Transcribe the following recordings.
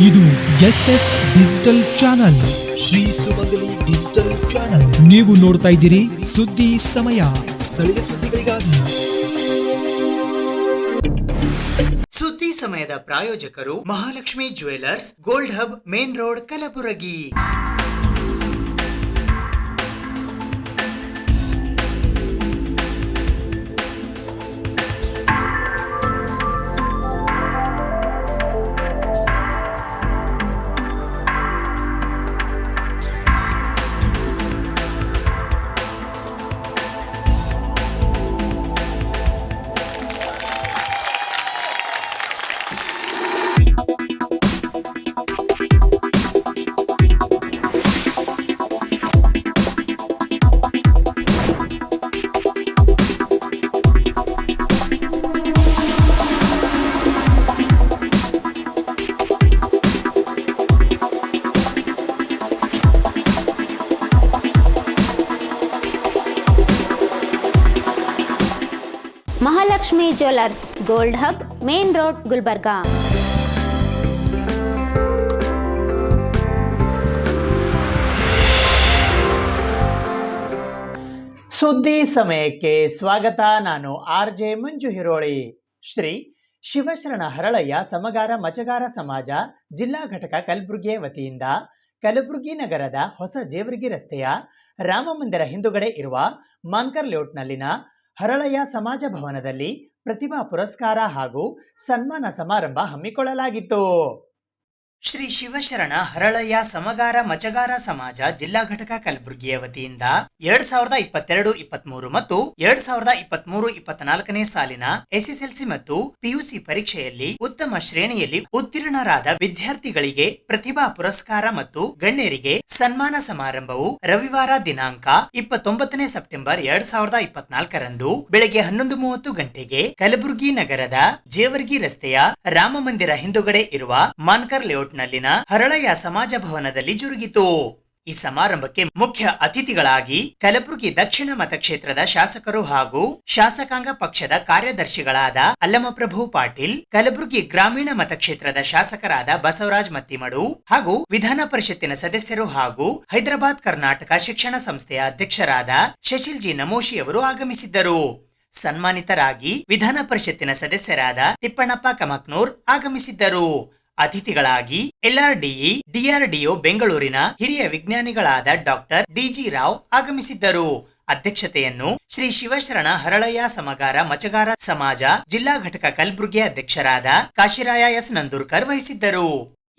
ಇದು SS digital channel, Shri ಸುಮಂಗಲಿ digital channel. ನೀವು ನೋಡ್ತಾ ಇದ್ದೀರಿ ಸುದ್ದಿ ಸಮಯ, ಸ್ಥಳೀಯ ಸುದ್ದಿಗಳಿಗಾಗಿ. ಸುದ್ದಿ ಸಮಯದ ಪ್ರಾಯೋಜಕರು Mahalakshmi jewellers, gold hub, main road, Kalaburagi. Mahalakshmi jewellers, gold hub, main road, Gulbarga. ಸುದ್ದಿ ಸಮಯಕ್ಕೆ ಸ್ವಾಗತ. ನಾನು RJ ಮಂಜು ಹಿರೋಳಿ. ಶ್ರೀ ಶಿವಶರಣ ಹರಳಯ್ಯ ಸಮಗಾರ ಮಚಗಾರ ಸಮಾಜ ಜಿಲ್ಲಾ ಘಟಕ ಕಲಬುರಗಿ ವತಿಯಿಂದ ಕಲಬುರಗಿ ನಗರದ ಹೊಸ ಜೇವರ್ಗಿ ರಸ್ತೆಯ ರಾಮಮಂದಿರ ಹಿಂದುಗಡೆ ಇರುವ ಮಾನ್ಕರ್ ಲೇಔಟ್ನಲ್ಲಿನ ಹರಳಯ್ಯ ಸಮಾಜ ಭವನದಲ್ಲಿ ಪ್ರತಿಭಾ ಪುರಸ್ಕಾರ ಹಾಗೂ ಸನ್ಮಾನ ಸಮಾರಂಭ ಹಮ್ಮಿಕೊಳ್ಳಲಾಗಿತ್ತು. ಶ್ರೀ ಶಿವಶರಣ ಹರಳಯ್ಯ ಸಮಗಾರ ಮಚಗಾರ ಸಮಾಜ ಜಿಲ್ಲಾ ಘಟಕ ಕಲಬುರಗಿಯ ವತಿಯಿಂದ 2022-23 ಮತ್ತು 2023-24ನೇ ಸಾಲಿನ SSLC ಮತ್ತು PUC ಪರೀಕ್ಷೆಯಲ್ಲಿ ಉತ್ತಮ ಶ್ರೇಣಿಯಲ್ಲಿ ಉತ್ತೀರ್ಣರಾದ ವಿದ್ಯಾರ್ಥಿಗಳಿಗೆ ಪ್ರತಿಭಾ ಪುರಸ್ಕಾರ ಮತ್ತು ಗಣ್ಯರಿಗೆ ಸನ್ಮಾನ ಸಮಾರಂಭವು ರವಿವಾರ ದಿನಾಂಕ 29 ಸೆಪ್ಟೆಂಬರ್ 2024ರಂದು ಬೆಳಗ್ಗೆ 11:30 ಗಂಟೆಗೆ ಕಲಬುರಗಿ ನಗರದ ಜೇವರ್ಗಿ ರಸ್ತೆಯ ರಾಮಮಂದಿರ ಹಿಂದುಗಡೆ ಇರುವ ಮಾನ್ಕರ್ ಲೇಔಟ್ ನಲ್ಲಿನ ಹರಳಯ್ಯ ಸಮಾಜ ಭವನದಲ್ಲಿ ಜರುಗಿತು. ಈ ಸಮಾರಂಭಕ್ಕೆ ಮುಖ್ಯ ಅತಿಥಿಗಳಾಗಿ ಕಲಬುರಗಿ ದಕ್ಷಿಣ ಮತಕ್ಷೇತ್ರದ ಶಾಸಕರು ಹಾಗೂ ಶಾಸಕಾಂಗ ಪಕ್ಷದ ಕಾರ್ಯದರ್ಶಿಗಳಾದ ಅಲ್ಲಮಪ್ರಭು ಪಾಟೀಲ್, ಕಲಬುರಗಿ ಗ್ರಾಮೀಣ ಮತಕ್ಷೇತ್ರದ ಶಾಸಕರಾದ ಬಸವರಾಜ್ ಮತ್ತಿಮಡು ಹಾಗೂ ವಿಧಾನ ಪರಿಷತ್ತಿನ ಸದಸ್ಯರು ಹಾಗೂ ಹೈದರಾಬಾದ್ ಕರ್ನಾಟಕ ಶಿಕ್ಷಣ ಸಂಸ್ಥೆಯ ಅಧ್ಯಕ್ಷರಾದ ಶಶಿಲ್ ಜಿ ನಮೋಶಿ ಅವರು ಆಗಮಿಸಿದ್ದರು. ಸನ್ಮಾನಿತರಾಗಿ ವಿಧಾನ ಪರಿಷತ್ತಿನ ಸದಸ್ಯರಾದ ತಿಪ್ಪಣ್ಣಪ್ಪ ಕಮಕ್ನೂರ್ ಆಗಮಿಸಿದ್ದರು. ಅತಿಥಿಗಳಾಗಿ LRDE DRDO ಬೆಂಗಳೂರಿನ ಹಿರಿಯ ವಿಜ್ಞಾನಿಗಳಾದ ಡಾಕ್ಟರ್ DG ರಾವ್ ಆಗಮಿಸಿದ್ದರು. ಅಧ್ಯಕ್ಷತೆಯನ್ನು ಶ್ರೀ ಶಿವಶರಣ ಹರಳಯ್ಯ ಸಮಗಾರ ಮಚಗಾರ ಸಮಾಜ ಜಿಲ್ಲಾ ಘಟಕ ಕಲಬುರಗಿ ಅಧ್ಯಕ್ಷರಾದ ಕಾಶಿರಾಯ S ನಂದೂರ್ಕರ್ ವಹಿಸಿದ್ದರು.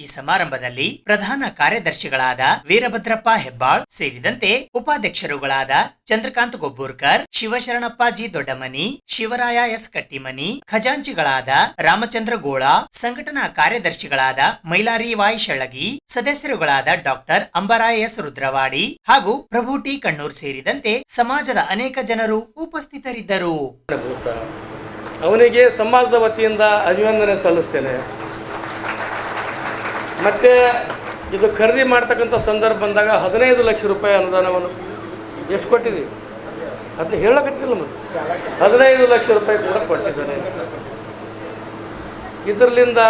ಈ ಸಮಾರಂಭದಲ್ಲಿ ಪ್ರಧಾನ ಕಾರ್ಯದರ್ಶಿಗಳಾದ ವೀರಭದ್ರಪ್ಪ ಹೆಬ್ಬಾಳ್ ಸೇರಿದಂತೆ ಉಪಾಧ್ಯಕ್ಷರುಗಳಾದ ಚಂದ್ರಕಾಂತ್ ಗೊಬ್ಬೂರ್ಕರ್, ಶಿವಶರಣಪ್ಪ ಜಿ ದೊಡ್ಡಮನಿ, ಶಿವರಾಯ S ಕಟ್ಟಿಮನಿ, ಖಜಾಂಚಿಗಳಾದ ರಾಮಚಂದ್ರ ಗೋಳ, ಸಂಘಟನಾ ಕಾರ್ಯದರ್ಶಿಗಳಾದ Mylari Y ಶಳಗಿ, ಸದಸ್ಯರುಗಳಾದ doctor ಅಂಬರಾಯ S Rudrawadi ಹಾಗೂ ಪ್ರಭು ಟಿ ಕಣ್ಣೂರ್ ಸೇರಿದಂತೆ ಸಮಾಜದ ಅನೇಕ ಜನರು ಉಪಸ್ಥಿತರಿದ್ದರು. ಅವನಿಗೆ ಸಮಾಜದ ವತಿಯಿಂದ ಅಭಿನಂದನೆ ಸಲ್ಲಿಸ್ತೇನೆ. ಮತ್ತು ಇದು ಖರೀದಿ ಮಾಡ್ತಕ್ಕಂಥ ಸಂದರ್ಭ ಬಂದಾಗ 15 ಲಕ್ಷ ರೂಪಾಯಿ ಅನುದಾನವನ್ನು ಎಷ್ಟು ಕೊಟ್ಟಿದ್ದೀವಿ ಅದನ್ನ ಹೇಳಕತ್ತಿಲ್ಲ. ಮತ್ತು 15 ಲಕ್ಷ ರೂಪಾಯಿ ಕೂಡ ಕೊಟ್ಟಿದ್ದಾನೆ. ಇದರಿಂದ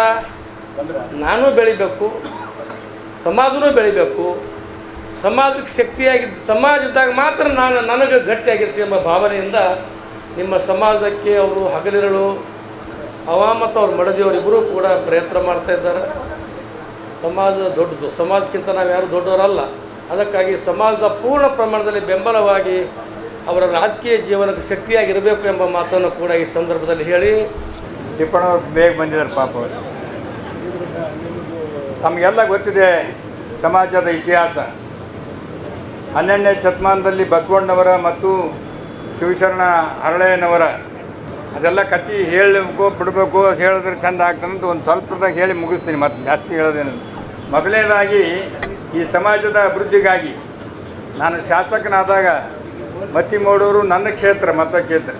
ನಾನು ಬೆಳಿಬೇಕು, ಸಮಾಜನೂ ಬೆಳಿಬೇಕು, ಸಮಾಜಕ್ಕೆ ಶಕ್ತಿಯಾಗಿದ್ದು ಸಮಾಜ ಇದ್ದಾಗ ಮಾತ್ರ ನನಗೆ ಗಟ್ಟಿಯಾಗಿರ್ತೀನಿ ಎಂಬ ಭಾವನೆಯಿಂದ ನಿಮ್ಮ ಸಮಾಜಕ್ಕೆ ಅವರು ಹಗಲಿರಳು ಮತ್ತು ಅವ್ರ ಮಡದಿಯವರಿಬ್ಬರೂ ಕೂಡ ಪ್ರಯತ್ನ ಮಾಡ್ತಾ ಇದ್ದಾರೆ. ಸಮಾಜ ದೊಡ್ಡದು, ಸಮಾಜಕ್ಕಿಂತ ನಾವು ಯಾರು ದೊಡ್ಡವರಲ್ಲ. ಅದಕ್ಕಾಗಿ ಸಮಾಜದ ಪೂರ್ಣ ಪ್ರಮಾಣದಲ್ಲಿ ಬೆಂಬಲವಾಗಿ ಅವರ ರಾಜಕೀಯ ಜೀವನಕ್ಕೆ ಶಕ್ತಿಯಾಗಿರಬೇಕು ಎಂಬ ಮಾತನ್ನು ಕೂಡ ಈ ಸಂದರ್ಭದಲ್ಲಿ ಹೇಳಿ, ತಿಪ್ಪಣ್ಣವ್ರು ಬೇಗ ಬಂದಿದ್ದಾರೆ. ಪಾಪ ಅವರು ತಮಗೆಲ್ಲ ಗೊತ್ತಿದೆ ಸಮಾಜದ ಇತಿಹಾಸ. 12ನೇ ಶತಮಾನದಲ್ಲಿ ಬಸವಣ್ಣವರ ಮತ್ತು ಶಿವಶರಣ ಹರಳಯ್ಯನವರ ಅದೆಲ್ಲ ಕತ್ತಿ ಹೇಳಬೇಕು ಬಿಡಬೇಕು, ಹೇಳಿದ್ರೆ ಚೆಂದ ಆಗ್ತಾನಂತ ಒಂದು ಸ್ವಲ್ಪದಾಗ ಹೇಳಿ ಮುಗಿಸ್ತೀನಿ. ಮತ್ತು ಜಾಸ್ತಿ ಹೇಳೋದೇನು. ಮೊದಲನೇದಾಗಿ ಈ ಸಮಾಜದ ಅಭಿವೃದ್ಧಿಗಾಗಿ ನಾನು ಶಾಸಕನಾದಾಗ ಮತ್ತಿಮೂಡೂರು ನನ್ನ ಕ್ಷೇತ್ರ, ಮತಕ್ಷೇತ್ರ.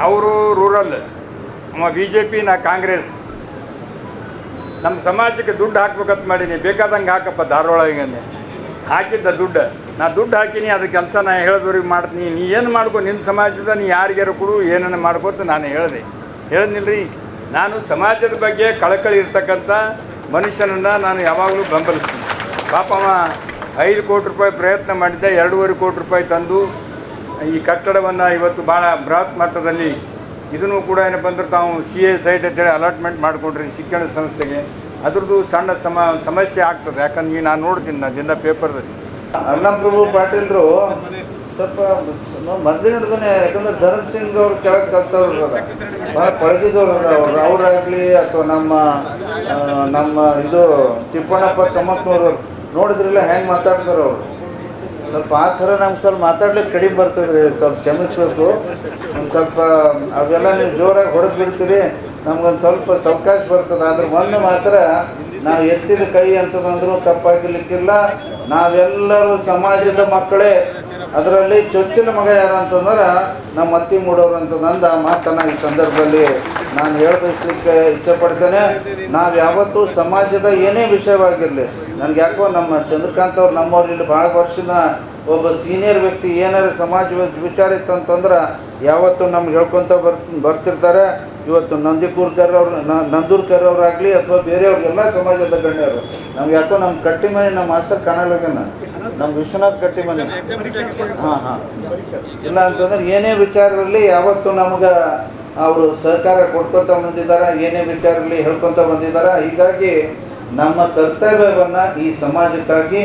ಅವರು ರೂರಲ್, ನಮ್ಮ BJP, ನಾ ಕಾಂಗ್ರೆಸ್. ನಮ್ಮ ಸಮಾಜಕ್ಕೆ ದುಡ್ಡು ಹಾಕ್ಬೇಕಂತ ಮಾಡೀನಿ. ಬೇಕಾದಂಗೆ ಹಾಕಪ್ಪ ಧಾರವಾಡ ಹಾಕಿದ್ದ ದುಡ್ಡು ಹಾಕಿನಿ. ಅದು ಕೆಲಸ ನಾನು ಹೇಳಿದವ್ರಿಗೆ ಮಾಡ್ತೀನಿ. ನೀ ಏನು ಮಾಡ್ಕೊ, ನಿನ್ನ ಸಮಾಜದ ನೀ ಯಾರಿಗಾರು ಕೊಡು, ಏನನ್ನ ಮಾಡ್ಕೋತ ನಾನು ಹೇಳಿದ್ನಿಲ್ರಿ. ನಾನು ಸಮಾಜದ ಬಗ್ಗೆ ಕಳಕಳಿ ಇರ್ತಕ್ಕಂಥ ಮನುಷ್ಯನನ್ನು ನಾನು ಯಾವಾಗಲೂ ಬೆಂಬಲಿಸ್ತೀನಿ. ಪಾಪ ಅವ 5 ಕೋಟಿ ರೂಪಾಯಿ ಪ್ರಯತ್ನ ಮಾಡಿದ್ದ, 2.5 ಕೋಟಿ ರೂಪಾಯಿ ತಂದು ಈ ಕಟ್ಟಡವನ್ನು ಇವತ್ತು ಭಾಳ ಬೃಹತ್ ಮಟ್ಟದಲ್ಲಿ ಇದನ್ನು ಕೂಡ ಏನಪ್ಪ ಅಂದ್ರೆ ತಾವು CA ಸೈಟ್ ಅಂತೇಳಿ ಅಲಾಟ್ಮೆಂಟ್ ಮಾಡಿಕೊಡ್ರಿ ಶಿಕ್ಷಣ ಸಂಸ್ಥೆಗೆ. ಅದ್ರದ್ದು ಸಣ್ಣ ಸಮಸ್ಯೆ ಆಗ್ತದೆ. ಯಾಕಂದ್ರೆ ನಾನು ನೋಡ್ತೀನಿ ದಿನ ಪೇಪರ್ದಲ್ಲಿ. ಅಣ್ಣಪ್ರಭು ಪಾಟೀಲ್ರು ಸ್ವಲ್ಪ ಮೊದಲಿನ ಹಿಡ್ದೇ, ಯಾಕಂದ್ರೆ ಧರ್ಮ್ ಸಿಂಗ್ ಅವ್ರು ಕೆಳಗೆ ಕಲ್ತವ್ರು ಭಾಳ ಪಳಗಿದವ್ರು ಅವರಾಗಲಿ ಅಥವಾ ನಮ್ಮ ಇದು ತಿಪ್ಪಣ್ಣಪ್ಪ ಕಮ್ಮಕ್ಕನವ್ರು ನೋಡಿದ್ರಿಲ್ಲ ಹೆಂಗೆ ಮಾತಾಡ್ತಾರೆ ಅವರು. ಸ್ವಲ್ಪ ಆ ಥರ ನಮ್ಗೆ ಸ್ವಲ್ಪ ಮಾತಾಡ್ಲಿಕ್ಕೆ ಕಡಿಮೆ ಬರ್ತದೆ ರೀ, ಸ್ವಲ್ಪ ಕ್ಷಮಿಸ್ಬೇಕು. ಒಂದು ಸ್ವಲ್ಪ ಅವೆಲ್ಲ ನೀವು ಜೋರಾಗಿ ಹೊಡೆದು ಬಿಡ್ತೀರಿ, ನಮ್ಗೊಂದು ಸ್ವಲ್ಪ ಅವಕಾಶ ಬರ್ತದೆ. ಅದ್ರ ಒಂದು ಮಾತ್ರ ನಾವು ಎತ್ತಿದ ಕೈ ಅಂತದಂದ್ರೂ ತಪ್ಪಾಗಿರ್ಲಿಕ್ಕಿಲ್ಲ. ನಾವೆಲ್ಲರೂ ಸಮಾಜದ ಮಕ್ಕಳೇ. ಅದರಲ್ಲಿ ಚೊಚ್ಚಿನ ಮಗ ಯಾರು ಅಂತಂದ್ರೆ ನಮ್ಮ ಅತ್ತಿ ಮೂಡೋರು ಅಂತಂದು ಆ ಮಾತನ್ನು ಈ ಸಂದರ್ಭದಲ್ಲಿ ನಾನು ಹೇಳ್ಬಯಸ್ಲಿಕ್ಕೆ ಇಚ್ಛೆಪಡ್ತೇನೆ. ನಾವು ಯಾವತ್ತೂ ಸಮಾಜದ ಏನೇ ವಿಷಯವಾಗಿರಲಿ, ನನಗೆ ಯಾಕೋ ನಮ್ಮ ಚಂದ್ರಕಾಂತ್ ಅವ್ರು ನಮ್ಮವ್ರು ಇಲ್ಲಿ ಭಾಳ ವರ್ಷದ ಒಬ್ಬ ಸೀನಿಯರ್ ವ್ಯಕ್ತಿ, ಏನಾರು ಸಮಾಜ ವಿಚಾರ ಇತ್ತು ಅಂತಂದ್ರೆ ಯಾವತ್ತೂ ನಮ್ಗೆ ಹೇಳ್ಕೊತ ಬರ್ತಿರ್ತಾರೆ. ಇವತ್ತು ನಂದೂರ್ಕರ್ ಅವರಾಗಲಿ ಅಥವಾ ಬೇರೆಯವ್ರಿಗೆಲ್ಲ ಸಮಾಜದ ಗಣ್ಯರು. ನಮ್ಗೆ ಯಾಕೋ ನಮ್ಮ ಕಟ್ಟಿಮನೆ ನಮ್ಮ ಮಾಸ್ತರ್ ಕಾಣಲ್ವೇನ, ನಮ್ಮ ವಿಶ್ವನಾಥ್ ಕಟ್ಟಿಮನೆ. ಹಾಂ ಇಲ್ಲ ಅಂತಂದ್ರೆ ಏನೇ ವಿಚಾರದಲ್ಲಿ ಯಾವತ್ತೂ ನಮ್ಗೆ ಅವರು ಸಹಕಾರ ಕೊಡ್ಕೊತ ಬಂದಿದ್ದಾರೆ, ಏನೇ ವಿಚಾರದಲ್ಲಿ ಹೇಳ್ಕೊತ ಬಂದಿದ್ದಾರೆ. ಹೀಗಾಗಿ ನಮ್ಮ ಕರ್ತವ್ಯವನ್ನು ಈ ಸಮಾಜಕ್ಕಾಗಿ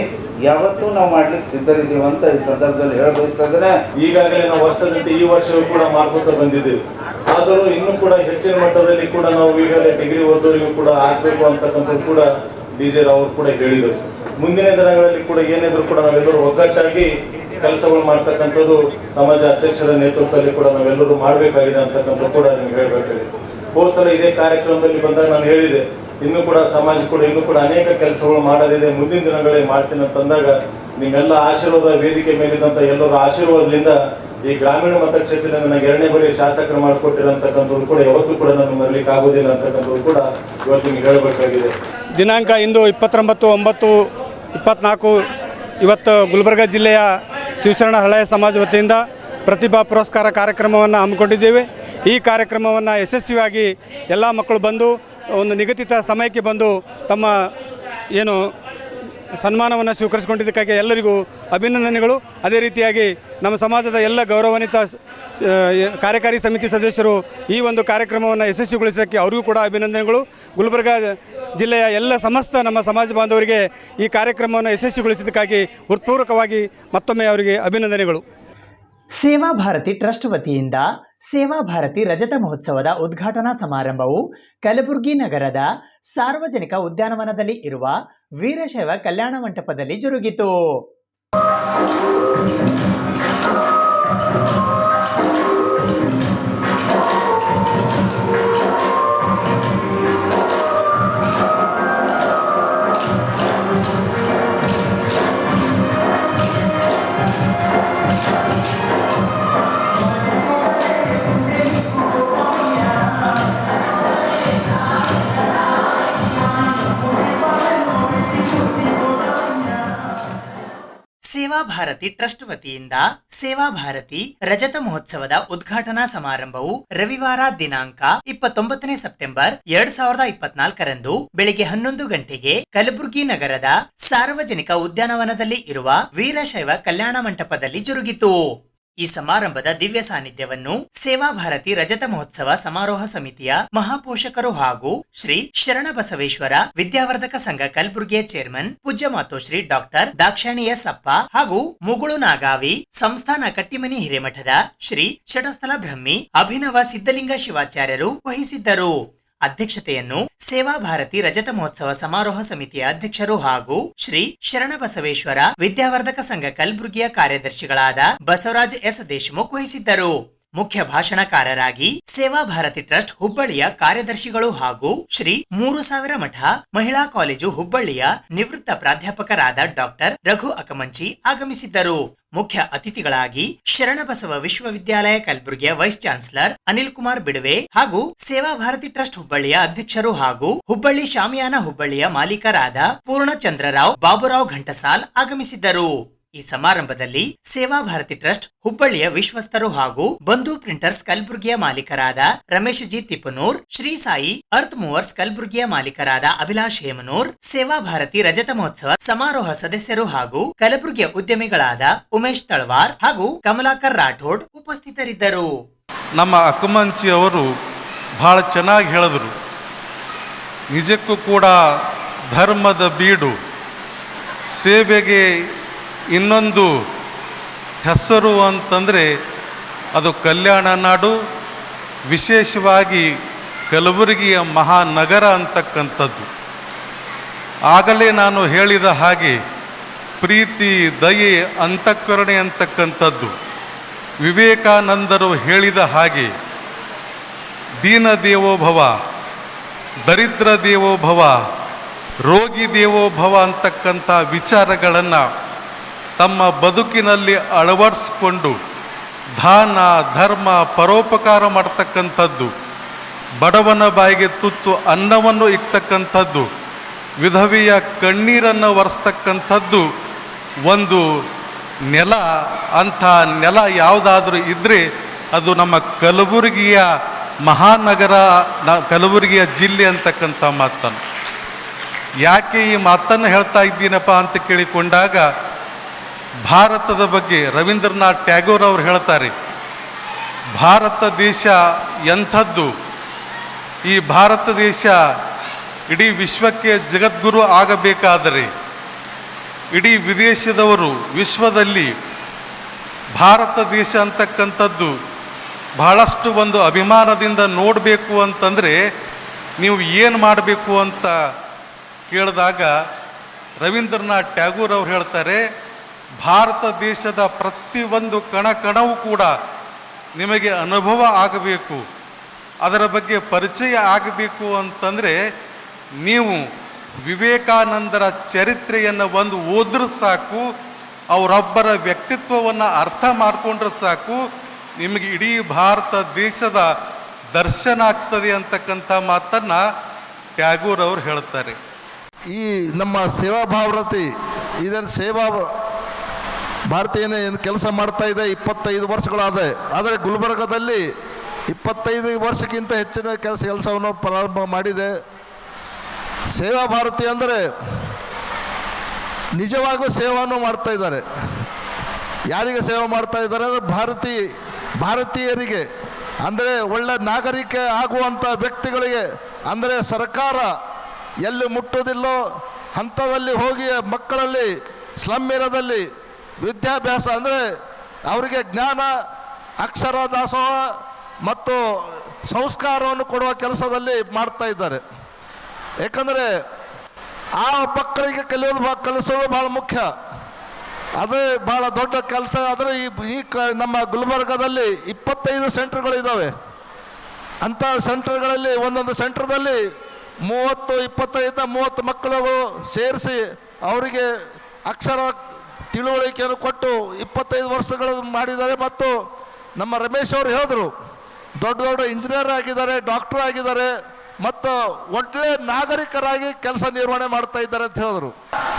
ಯಾವತ್ತೂ ನಾವು ಮಾಡ್ಲಿಕ್ಕೆ ಸಿದ್ಧರಿದ್ದೀವಿ ಅಂತ ಈ ಸಂದರ್ಭದಲ್ಲಿ ಹೇಳಬಯಸ್ತಾ ಇದ್ದೇನೆ. ಈಗಾಗಲೇ ನಾವು ವರ್ಷದಂತೆ ಈ ವರ್ಷವೂ ಕೂಡ ಮಾಡ್ಕೊತ ಬಂದಿದ್ದೇವೆ. ಆದರೂ ಇನ್ನೂ ಕೂಡ ಹೆಚ್ಚಿನ ಮಟ್ಟದಲ್ಲಿ ಕೂಡ ನಾವು ಈಗಾಗಲೇ ಡಿಗ್ರಿ ಓದೋರಿಗೂ ಕೂಡ ಆಗಬೇಕು ಅಂತಕ್ಕಂಥದ್ದು ಕೂಡ DJ ರಾವ್ ಅವರು ಕೂಡ ಹೇಳಿದರು. ಮುಂದಿನ ದಿನಗಳಲ್ಲಿ ಕೂಡ ಏನಿದ್ರು ಕೂಡ ನಾವೆಲ್ಲರೂ ಒಗ್ಗಟ್ಟಾಗಿ ಕೆಲಸಗಳು ಮಾಡ್ತಕ್ಕಂಥದ್ದು ಸಮಾಜ ಅಧ್ಯಕ್ಷರ ನೇತೃತ್ವದಲ್ಲಿ ಕೂಡ ನಾವೆಲ್ಲರೂ ಮಾಡಬೇಕಾಗಿದೆ ಅಂತಕ್ಕಂಥದ್ದು ಕೂಡ ನಿಮ್ಗೆ ಹೇಳಬೇಕಾಗಿದೆ. ಹೋದ ಸಲ ಇದೇ ಕಾರ್ಯಕ್ರಮದಲ್ಲಿ ಬಂದಾಗ ನಾನು ಹೇಳಿದೆ, ಇನ್ನೂ ಕೂಡ ಸಮಾಜ ಕೂಡ ಇನ್ನೂ ಕೂಡ ಅನೇಕ ಕೆಲಸಗಳು ಮಾಡೋದಿದೆ, ಮುಂದಿನ ದಿನಗಳಲ್ಲಿ ಮಾಡ್ತೀನಿ ಅಂತಂದಾಗ ನಿಮ್ಮೆಲ್ಲ ಆಶೀರ್ವಾದ, ವೇದಿಕೆ ಮೇಲಿದ್ದಂಥ ಎಲ್ಲರ ಆಶೀರ್ವಾದದಿಂದ ಈ ಗ್ರಾಮೀಣ ಮತಕ್ಷೇತ್ರದಿಂದ ನನಗೆ 2ನೇ ಬಾರಿ ಶಾಸಕರು ಮಾಡಿಕೊಟ್ಟಿರೋಂತಕ್ಕಂಥದ್ದು ಕೂಡ ಯಾವತ್ತೂ ಕೂಡ ನಾನು ಮರಲಿಕ್ಕೆ ಆಗೋದಿಲ್ಲ ಅಂತಕ್ಕಂಥದ್ದು ಕೂಡ ಇವತ್ತು ನಿಮ್ಗೆ ಹೇಳಬೇಕಾಗಿದೆ. ದಿನಾಂಕ ಇಂದು 29/9/24 ಇವತ್ತು ಗುಲ್ಬರ್ಗ ಜಿಲ್ಲೆಯ ಶಿವಶರಣ ಹಳೆಯ ಸಮಾಜ ವತಿಯಿಂದ ಪ್ರತಿಭಾ ಪುರಸ್ಕಾರ ಕಾರ್ಯಕ್ರಮವನ್ನು ಹಮ್ಮಿಕೊಂಡಿದ್ದೇವೆ. ಈ ಕಾರ್ಯಕ್ರಮವನ್ನು ಯಶಸ್ವಿಯಾಗಿ ಎಲ್ಲ ಮಕ್ಕಳು ಬಂದು ಒಂದು ನಿಗದಿತ ಸಮಯಕ್ಕೆ ಬಂದು ತಮ್ಮ ಏನು ಸನ್ಮಾನವನ್ನು ಸ್ವೀಕರಿಸಿಕೊಂಡಿದ್ದಕ್ಕಾಗಿ ಎಲ್ಲರಿಗೂ ಅಭಿನಂದನೆಗಳು. ಅದೇ ರೀತಿಯಾಗಿ ನಮ್ಮ ಸಮಾಜದ ಎಲ್ಲ ಗೌರವಾನ್ವಿತ ಕಾರ್ಯಕಾರಿ ಸಮಿತಿ ಸದಸ್ಯರು ಈ ಒಂದು ಕಾರ್ಯಕ್ರಮವನ್ನು ಯಶಸ್ವಿಗೊಳಿಸೋದಕ್ಕೆ ಅವರಿಗೂ ಕೂಡ ಅಭಿನಂದನೆಗಳು. ಗುಲ್ಬರ್ಗ ಜಿಲ್ಲೆಯ ಎಲ್ಲ ಸಮಸ್ತ ನಮ್ಮ ಸಮಾಜ ಬಾಂಧವರಿಗೆ ಈ ಕಾರ್ಯಕ್ರಮವನ್ನು ಯಶಸ್ವಿಗೊಳಿಸಿದ್ದಕ್ಕಾಗಿ ಹೃತ್ಪೂರ್ವಕವಾಗಿ ಮತ್ತೊಮ್ಮೆ ಅವರಿಗೆ ಅಭಿನಂದನೆಗಳು. ಸೇವಾ ಭಾರತಿ ಟ್ರಸ್ಟ್ ವತಿಯಿಂದ ಸೇವಾ ಭಾರತಿ ರಜತ ಮಹೋತ್ಸವದ ಉದ್ಘಾಟನಾ ಸಮಾರಂಭವು ಕಲಬುರಗಿ ನಗರದ ಸಾರ್ವಜನಿಕ ಉದ್ಯಾನವನದಲ್ಲಿ ಇರುವ ವೀರಶೈವ ಕಲ್ಯಾಣ ಮಂಟಪದಲ್ಲಿ ಜರುಗಿತು. ಸೇವಾ ಭಾರತಿ ಟ್ರಸ್ಟ್ ವತಿಯಿಂದ ಸೇವಾ ಭಾರತಿ ರಜತ ಮಹೋತ್ಸವದ ಉದ್ಘಾಟನಾ ಸಮಾರಂಭವು ರವಿವಾರ ದಿನಾಂಕ 29 ಸೆಪ್ಟೆಂಬರ್ 2024 ಬೆಳಿಗ್ಗೆ 11 ಗಂಟೆಗೆ ಕಲಬುರಗಿ ನಗರದ ಸಾರ್ವಜನಿಕ ಉದ್ಯಾನವನದಲ್ಲಿ ಇರುವ ವೀರಶೈವ ಕಲ್ಯಾಣ ಮಂಟಪದಲ್ಲಿ ಜರುಗಿತು. ಈ ಸಮಾರಂಭದ ದಿವ್ಯ ಸಾನ್ನಿಧ್ಯವನ್ನು ಸೇವಾ ಭಾರತಿ ರಜತ ಮಹೋತ್ಸವ ಸಮಾರೋಹ ಸಮಿತಿಯ ಮಹಾಪೋಷಕರು ಹಾಗೂ ಶ್ರೀ ಶರಣಬಸವೇಶ್ವರ ವಿದ್ಯಾವರ್ಧಕ ಸಂಘ ಕಲಬುರಗಿಯ ಚೇರ್ಮನ್ ಪೂಜ್ಯ ಮಾತೋಶ್ರೀ ಡಾಕ್ಟರ್ ದಾಕ್ಷಾಣಿ ಎಸ್ ಅಪ್ಪ ಹಾಗೂ ಮುಗುಳು ನಾಗಾವಿ ಸಂಸ್ಥಾನ ಕಟ್ಟಿಮನಿ ಹಿರೇಮಠದ ಶ್ರೀ ಷಟಸ್ಥಲ ಬ್ರಹ್ಮಿ ಅಭಿನವ ಸಿದ್ಧಲಿಂಗ ಶಿವಾಚಾರ್ಯರು ವಹಿಸಿದ್ದರು. ಅಧ್ಯಕ್ಷತೆಯನ್ನು ಸೇವಾ ಭಾರತಿ ರಜತ ಮಹೋತ್ಸವ ಸಮಾರೋಹ ಸಮಿತಿಯ ಅಧ್ಯಕ್ಷರು ಹಾಗೂ ಶ್ರೀ ಶರಣಬಸವೇಶ್ವರ ವಿದ್ಯಾವರ್ಧಕ ಸಂಘ ಕಲಬುರಗಿಯ ಕಾರ್ಯದರ್ಶಿಗಳಾದ ಬಸವರಾಜ್ ಎಸ್ ದೇಶಮುಖ್ ವಹಿಸಿದ್ದರು. ಮುಖ್ಯ ಭಾಷಣಕಾರರಾಗಿ ಸೇವಾ ಭಾರತಿ ಟ್ರಸ್ಟ್ ಹುಬ್ಬಳ್ಳಿಯ ಕಾರ್ಯದರ್ಶಿಗಳು ಹಾಗೂ ಶ್ರೀ 3000 ಮಠ ಮಹಿಳಾ ಕಾಲೇಜು ಹುಬ್ಬಳ್ಳಿಯ ನಿವೃತ್ತ ಪ್ರಾಧ್ಯಾಪಕರಾದ ಡಾಕ್ಟರ್ ರಘು ಅಕಮಂಚಿ ಆಗಮಿಸಿದ್ದರು. ಮುಖ್ಯ ಅತಿಥಿಗಳಾಗಿ ಶರಣಬಸವ ವಿಶ್ವವಿದ್ಯಾಲಯ ಕಲಬುರಗಿಯ ವೈಸ್ ಚಾನ್ಸಲರ್ ಅನಿಲ್ ಕುಮಾರ್ ಬಿಡವೆ ಹಾಗೂ ಸೇವಾ ಭಾರತಿ ಟ್ರಸ್ಟ್ ಹುಬ್ಬಳ್ಳಿಯ ಅಧ್ಯಕ್ಷರು ಹಾಗೂ ಹುಬ್ಬಳ್ಳಿ ಶಾಮಿಯಾನ ಹುಬ್ಬಳ್ಳಿಯ ಮಾಲೀಕರಾದ ಪೂರ್ಣಚಂದ್ರರಾವ್ ಬಾಬುರಾವ್ ಘಂಟಸಾಲ್ ಆಗಮಿಸಿದ್ದರು. ಈ ಸಮಾರಂಭದಲ್ಲಿ ಸೇವಾ ಭಾರತಿ ಟ್ರಸ್ಟ್ ಹುಬ್ಬಳ್ಳಿಯ ವಿಶ್ವಸ್ತರು ಹಾಗೂ ಬಂಧು ಪ್ರಿಂಟರ್ಸ್ ಕಲಬುರ್ಗಿಯ ಮಾಲೀಕರಾದ Ramesh G Tippanur, Shri Sai earth movers ಕಲಬುರ್ಗಿಯ ಮಾಲೀಕರಾದ ಅಭಿಲಾಷ್ ಹೇಮನೂರ್, ಸೇವಾ ಭಾರತಿ ರಜತ ಮಹೋತ್ಸವ ಸಮಾರೋಹ ಸದಸ್ಯರು ಹಾಗೂ ಕಲಬುರ್ಗಿಯ ಉದ್ಯಮಿಗಳಾದ ಉಮೇಶ್ ತಳವಾರ್ ಹಾಗೂ ಕಮಲಾಕರ್ ರಾಠೋಡ್ ಉಪಸ್ಥಿತರಿದ್ದರು. ನಮ್ಮ ಅಕ್ಕಮಂಚಿ ಅವರು ಭಾಳ ಚೆನ್ನಾಗಿ ಹೇಳಿದ್ರು. ನಿಜಕ್ಕೂ ಕೂಡ ಧರ್ಮದ ಬೀಡು, ಸೇವೆಗೆ ಇನ್ನೊಂದು ಹೆಸರು ಅಂತಂದರೆ ಅದು ಕಲ್ಯಾಣ ನಾಡು, ವಿಶೇಷವಾಗಿ ಕಲಬುರಗಿಯ ಮಹಾನಗರ ಅಂತಕ್ಕಂಥದ್ದು. ಆಗಲೇ ನಾನು ಹೇಳಿದ ಹಾಗೆ ಪ್ರೀತಿ, ದಯೆ, ಅಂತಃಕರಣೆ ಅಂತಕ್ಕಂಥದ್ದು ವಿವೇಕಾನಂದರು ಹೇಳಿದ ಹಾಗೆ ದೀನ ದೇವೋಭವ, ದರಿದ್ರ ದೇವೋಭವ, ರೋಗಿ ದೇವೋಭವ ಅಂತಕ್ಕಂಥ ವಿಚಾರಗಳನ್ನು ತಮ್ಮ ಬದುಕಿನಲ್ಲಿ ಅಳವಡಿಸಿಕೊಂಡು ದಾನ, ಧರ್ಮ, ಪರೋಪಕಾರ ಮಾಡ್ತಕ್ಕಂಥದ್ದು, ಬಡವನ ಬಾಯಿಗೆ ತುತ್ತು ಅನ್ನವನ್ನು ಇಕ್ತಕ್ಕಂಥದ್ದು, ವಿಧವೆಯ ಕಣ್ಣೀರನ್ನು ಒರೆಸ್ತಕ್ಕಂಥದ್ದು ಒಂದು ನೆಲ. ಅಂಥ ನೆಲ ಯಾವುದಾದ್ರೂ ಇದ್ದರೆ ಅದು ನಮ್ಮ ಕಲಬುರಗಿಯ ಮಹಾನಗರ, ಕಲಬುರಗಿಯ ಜಿಲ್ಲೆ ಅಂತಕ್ಕಂಥ ಮಾತನ್ನು. ಯಾಕೆ ಈ ಮಾತನ್ನು ಹೇಳ್ತಾ ಇದ್ದೀನಪ್ಪ ಅಂತ ಕೇಳಿಕೊಂಡಾಗ ಭಾರತದ ಬಗ್ಗೆ ರವೀಂದ್ರನಾಥ್ ಟ್ಯಾಗೋರ್ ಅವರು ಹೇಳ್ತಾರೆ, ಭಾರತ ದೇಶ ಎಂಥದ್ದು, ಈ ಭಾರತ ದೇಶ ಇಡೀ ವಿಶ್ವಕ್ಕೆ ಜಗದ್ಗುರು ಆಗಬೇಕಾದರೆ ಇಡೀ ವಿದೇಶದವರು ವಿಶ್ವದಲ್ಲಿ ಭಾರತ ದೇಶ ಅಂತಕ್ಕಂಥದ್ದು ಬಹಳಷ್ಟು ಒಂದು ಅಭಿಮಾನದಿಂದ ನೋಡಬೇಕು ಅಂತಂದರೆ ನೀವು ಏನು ಮಾಡಬೇಕು ಅಂತ ಕೇಳಿದಾಗ ರವೀಂದ್ರನಾಥ್ ಟ್ಯಾಗೋರ್ ಅವರು ಹೇಳ್ತಾರೆ, ಭಾರತ ದೇಶದ ಪ್ರತಿಯೊಂದು ಕಣಕಣವೂ ಕೂಡ ನಿಮಗೆ ಅನುಭವ ಆಗಬೇಕು, ಅದರ ಬಗ್ಗೆ ಪರಿಚಯ ಆಗಬೇಕು ಅಂತಂದರೆ ನೀವು ವಿವೇಕಾನಂದರ ಚರಿತ್ರೆಯನ್ನು ಒಂದು ಓದಿದ್ರೆ ಸಾಕು, ಅವರೊಬ್ಬರ ವ್ಯಕ್ತಿತ್ವವನ್ನು ಅರ್ಥ ಮಾಡಿಕೊಂಡ್ರೆ ಸಾಕು, ನಿಮಗೆ ಇಡೀ ಭಾರತ ದೇಶದ ದರ್ಶನ ಆಗ್ತದೆ ಅಂತಕ್ಕಂಥ ಮಾತನ್ನು ಟ್ಯಾಗೋರ್ ಅವರು ಹೇಳ್ತಾರೆ. ಈ ನಮ್ಮ ಸೇವಾ ಭಾರತಿ ಇದನ್ನು ಸೇವಾ ಭಾರತಿ ಏನು ಕೆಲಸ ಮಾಡ್ತಾ ಇದೆ 25 ವರ್ಷಗಳಾದ. ಆದರೆ ಗುಲ್ಬರ್ಗದಲ್ಲಿ 25 ವರ್ಷಕ್ಕಿಂತ ಹೆಚ್ಚಿನ ಕೆಲಸವನ್ನು ಪ್ರಾರಂಭ ಮಾಡಿದೆ. ಸೇವಾ ಭಾರತಿ ಅಂದರೆ ನಿಜವಾಗೂ ಸೇವೆಯನ್ನು ಮಾಡ್ತಾ ಇದ್ದಾರೆ. ಯಾರಿಗೆ ಸೇವೆ ಮಾಡ್ತಾ ಇದ್ದಾರೆ ಅಂದರೆ ಭಾರತೀಯರಿಗೆ, ಅಂದರೆ ಒಳ್ಳೆ ನಾಗರಿಕ ಆಗುವಂಥ ವ್ಯಕ್ತಿಗಳಿಗೆ, ಅಂದರೆ ಸರ್ಕಾರ ಎಲ್ಲಿ ಮುಟ್ಟೋದಿಲ್ಲೋ ಹಂತದಲ್ಲಿ ಹೋಗಿ ಮಕ್ಕಳಲ್ಲಿ ಸ್ಲಮ್ ಏರಿಯಾದಲ್ಲಿ ವಿದ್ಯಾಭ್ಯಾಸ, ಅಂದರೆ ಅವರಿಗೆ ಜ್ಞಾನ, ಅಕ್ಷರ ದಾಸೋಹ ಮತ್ತು ಸಂಸ್ಕಾರವನ್ನು ಕೊಡುವ ಕೆಲಸದಲ್ಲಿ ಮಾಡ್ತಾ ಇದ್ದಾರೆ. ಏಕೆಂದರೆ ಆ ಮಕ್ಕಳಿಗೆ ಕಲಿಸೋದು ಭಾಳ ಮುಖ್ಯ. ಅದೇ ಭಾಳ ದೊಡ್ಡ ಕೆಲಸ. ಆದರೆ ನಮ್ಮ ಗುಲ್ಬರ್ಗದಲ್ಲಿ 25 ಸೆಂಟರ್ಗಳಿದ್ದಾವೆ. ಅಂಥ ಸೆಂಟರ್ಗಳಲ್ಲಿ ಒಂದೊಂದು ಸೆಂಟರ್ದಲ್ಲಿ 25-30 ಮಕ್ಕಳು ಸೇರಿಸಿ ಅವರಿಗೆ ಅಕ್ಷರ ತಿಳುವಳಿಕೆಯನ್ನು ಕೊಟ್ಟು 25 ವರ್ಷಗಳು ಮಾಡಿದ್ದಾರೆ. ಮತ್ತು ನಮ್ಮ ರಮೇಶ್ ಅವರು ಹೇಳಿದ್ರು, ದೊಡ್ಡ ದೊಡ್ಡ ಇಂಜಿನಿಯರ್ ಆಗಿದ್ದಾರೆ, ಡಾಕ್ಟರ್ ಆಗಿದ್ದಾರೆ, ಮತ್ತು ಒಳ್ಳೆ ನಾಗರಿಕರಾಗಿ ಕೆಲಸ ನಿರ್ವಹಣೆ ಮಾಡ್ತಾ ಇದ್ದಾರೆ ಅಂತ ಹೇಳಿದ್ರು.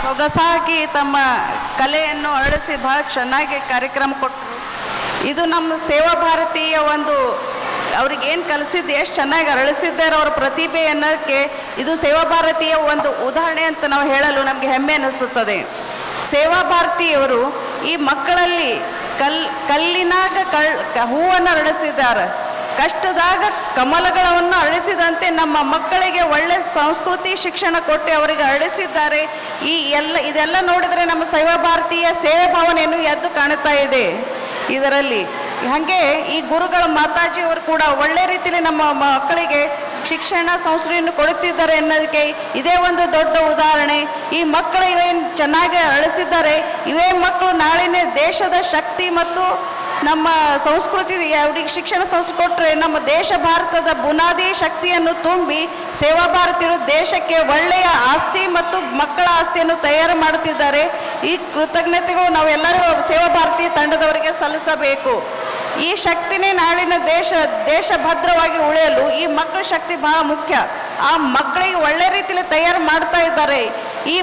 ಸೊಗಸಾಗಿ ತಮ್ಮ ಕಲೆಯನ್ನು ಅರಳಿಸಿ ಬಹಳ ಚೆನ್ನಾಗಿ ಕಾರ್ಯಕ್ರಮ ಕೊಟ್ಟರು. ಇದು ನಮ್ಮ ಸೇವಾ ಭಾರತೀಯ ಒಂದು ಅವ್ರಿಗೇನು ಕಲಿಸಿದ್ದು ಎಷ್ಟು ಚೆನ್ನಾಗಿ ಅರಳಿಸಿದ್ದಾರೆ ಅವರ ಪ್ರತಿಭೆ ಅನ್ನೋಕ್ಕೆ ಇದು ಸೇವಾ ಭಾರತೀಯ ಒಂದು ಉದಾಹರಣೆ ಅಂತ ನಾವು ಹೇಳಲು ನಮಗೆ ಹೆಮ್ಮೆ ಅನ್ನಿಸುತ್ತದೆ. ಸೇವಾ ಭಾರತಿಯವರು ಈ ಮಕ್ಕಳಲ್ಲಿ ಕಲ್ಲಿನಾಗ ಹೂವನ್ನು ಅರಳಿಸಿದ್ದಾರೆ, ಕಷ್ಟದಾಗ ಕಮಲಗಳನ್ನು ಅರಳಿಸಿದಂತೆ ನಮ್ಮ ಮಕ್ಕಳಿಗೆ ಒಳ್ಳೆ ಸಂಸ್ಕೃತಿ ಶಿಕ್ಷಣ ಕೊಟ್ಟು ಅವರಿಗೆ ಅರಳಿಸಿದ್ದಾರೆ. ಇದೆಲ್ಲ ನೋಡಿದರೆ ನಮ್ಮ ಸೇವಾ ಭಾರತೀಯ ಸೇವೆ ಭಾವನೆಯನ್ನು ಎದ್ದು ಕಾಣುತ್ತಾ ಇದೆ ಇದರಲ್ಲಿ. ಹಾಗೆ ಈ ಗುರುಗಳ ಮಾತಾಜಿಯವರು ಕೂಡ ಒಳ್ಳೆ ರೀತಿಯಲ್ಲಿ ನಮ್ಮ ಮಕ್ಕಳಿಗೆ ಶಿಕ್ಷಣ ಸಂಸ್ಕೃತಿಯನ್ನು ಕೊಡುತ್ತಿದ್ದಾರೆ ಅನ್ನೋದಕ್ಕೆ ಇದೇ ಒಂದು ದೊಡ್ಡ ಉದಾಹರಣೆ. ಈ ಮಕ್ಕಳು ಇವೇನು ಚೆನ್ನಾಗಿ ಅಳಿಸಿದ್ದಾರೆ, ಇವೇ ಮಕ್ಕಳು ನಾಳಿನ ದೇಶದ ಶಕ್ತಿ ಮತ್ತು ನಮ್ಮ ಸಂಸ್ಕೃತಿ ಅವ್ರಿಗೆ ಶಿಕ್ಷಣ ಸಂಸ್ಕೃತಿ ಕೊಟ್ಟರೆ ನಮ್ಮ ದೇಶ ಭಾರತದ ಬುನಾದಿ ಶಕ್ತಿಯನ್ನು ತುಂಬಿ ಸೇವಾ ಭಾರತೀಯರು ದೇಶಕ್ಕೆ ಒಳ್ಳೆಯ ಆಸ್ತಿ ಮತ್ತು ಮಕ್ಕಳ ಆಸ್ತಿಯನ್ನು ತಯಾರು ಮಾಡುತ್ತಿದ್ದಾರೆ. ಈ ಕೃತಜ್ಞತೆಗಳು ನಾವೆಲ್ಲರೂ ಸೇವಾ ಭಾರತೀಯ ತಂಡದವರಿಗೆ ಸಲ್ಲಿಸಬೇಕು. ಈ ಶಕ್ತಿನೇ ನಾಳಿನ ದೇಶ ಭದ್ರವಾಗಿ ಉಳಿಯಲು ಈ ಮಕ್ಕಳ ಶಕ್ತಿ ಬಹಳ ಮುಖ್ಯ. ಆ ಮಕ್ಕಳಿಗೆ ಒಳ್ಳೆ ರೀತಿಯಲ್ಲಿ ತಯಾರು ಮಾಡ್ತಾ ಇದ್ದಾರೆ. ಈ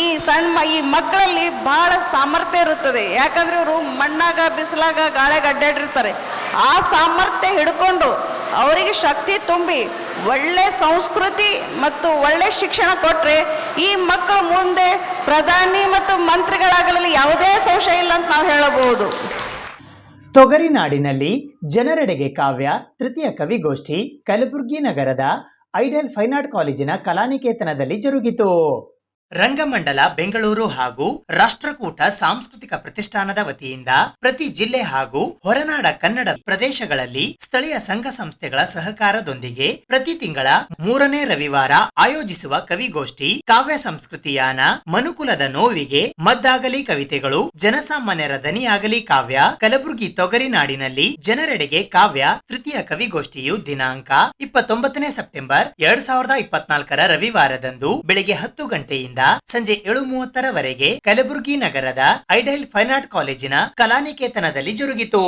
ಈ ಮಕ್ಕಳಲ್ಲಿ ಬಹಳ ಸಾಮರ್ಥ್ಯ ಇರುತ್ತದೆ. ಯಾಕಂದರೆ ಇವರು ಮಣ್ಣಾಗ ಬಿಸಿಲಾಗ ಗಾಳಿಗೆ ಅಡ್ಡಾಡಿರ್ತಾರೆ. ಆ ಸಾಮರ್ಥ್ಯ ಹಿಡ್ಕೊಂಡು ಅವರಿಗೆ ಶಕ್ತಿ ತುಂಬಿ ಒಳ್ಳೆ ಸಂಸ್ಕೃತಿ ಮತ್ತು ಒಳ್ಳೆ ಶಿಕ್ಷಣ ಕೊಟ್ಟರೆ ಈ ಮಕ್ಕಳು ಮುಂದೆ ಪ್ರಧಾನಿ ಮತ್ತು ಮಂತ್ರಿಗಳಾಗಲಿ ಯಾವುದೇ ಸಂಶಯ ಇಲ್ಲ ಅಂತ ನಾವು ಹೇಳಬಹುದು. ತೊಗರಿನಾಡಿನಲ್ಲಿ ಜನರೆಡೆಗೆ ಕಾವ್ಯ ತೃತೀಯ ಕವಿಗೋಷ್ಠಿ ಕಲಬುರಗಿ ನಗರದ ಐಡಲ್ ಫೈನ್ ಆರ್ಟ್ ಕಾಲೇಜಿನ ಕಲಾನಿಕೇತನದಲ್ಲಿ ಜರುಗಿತು. ರಂಗಮಂಡಲ ಬೆಂಗಳೂರು ಹಾಗೂ ರಾಷ್ಟ್ರಕೂಟ ಸಾಂಸ್ಕೃತಿಕ ಪ್ರತಿಷ್ಠಾನದ ವತಿಯಿಂದ ಪ್ರತಿ ಜಿಲ್ಲೆ ಹಾಗೂ ಹೊರನಾಡ ಕನ್ನಡ ಪ್ರದೇಶಗಳಲ್ಲಿ ಸ್ಥಳೀಯ ಸಂಘ ಸಂಸ್ಥೆಗಳ ಸಹಕಾರದೊಂದಿಗೆ ಪ್ರತಿ ತಿಂಗಳ 3ನೇ ರವಿವಾರ ಆಯೋಜಿಸುವ ಕವಿಗೋಷ್ಠಿ ಕಾವ್ಯ ಸಂಸ್ಕೃತಿಯಾನ ಮನುಕುಲದ ನೋವಿಗೆ ಮದ್ದಾಗಲಿ ಕವಿತೆಗಳು ಜನಸಾಮಾನ್ಯರ ದನಿಯಾಗಲಿ ಕಾವ್ಯ ಕಲಬುರಗಿ ತೊಗರಿನಾಡಿನಲ್ಲಿ ಜನರೆಡೆಗೆ ಕಾವ್ಯ ತೃತೀಯ ಕವಿಗೋಷ್ಠಿಯು ದಿನಾಂಕ 29 ಸೆಪ್ಟೆಂಬರ್ 2024 ರವಿವಾರದಂದು ಬೆಳಗ್ಗೆ 10 ಗಂಟೆಯಿಂದ ಸಂಜೆ 7:30 ಕಲಬುರಗಿ ನಗರದ ಐಡಲ್ ಫೈನ್ ಆರ್ಟ್ ಕಾಲೇಜಿನ ಕಲಾನಿಕೇತನದಲ್ಲಿ ಜರುಗಿತು.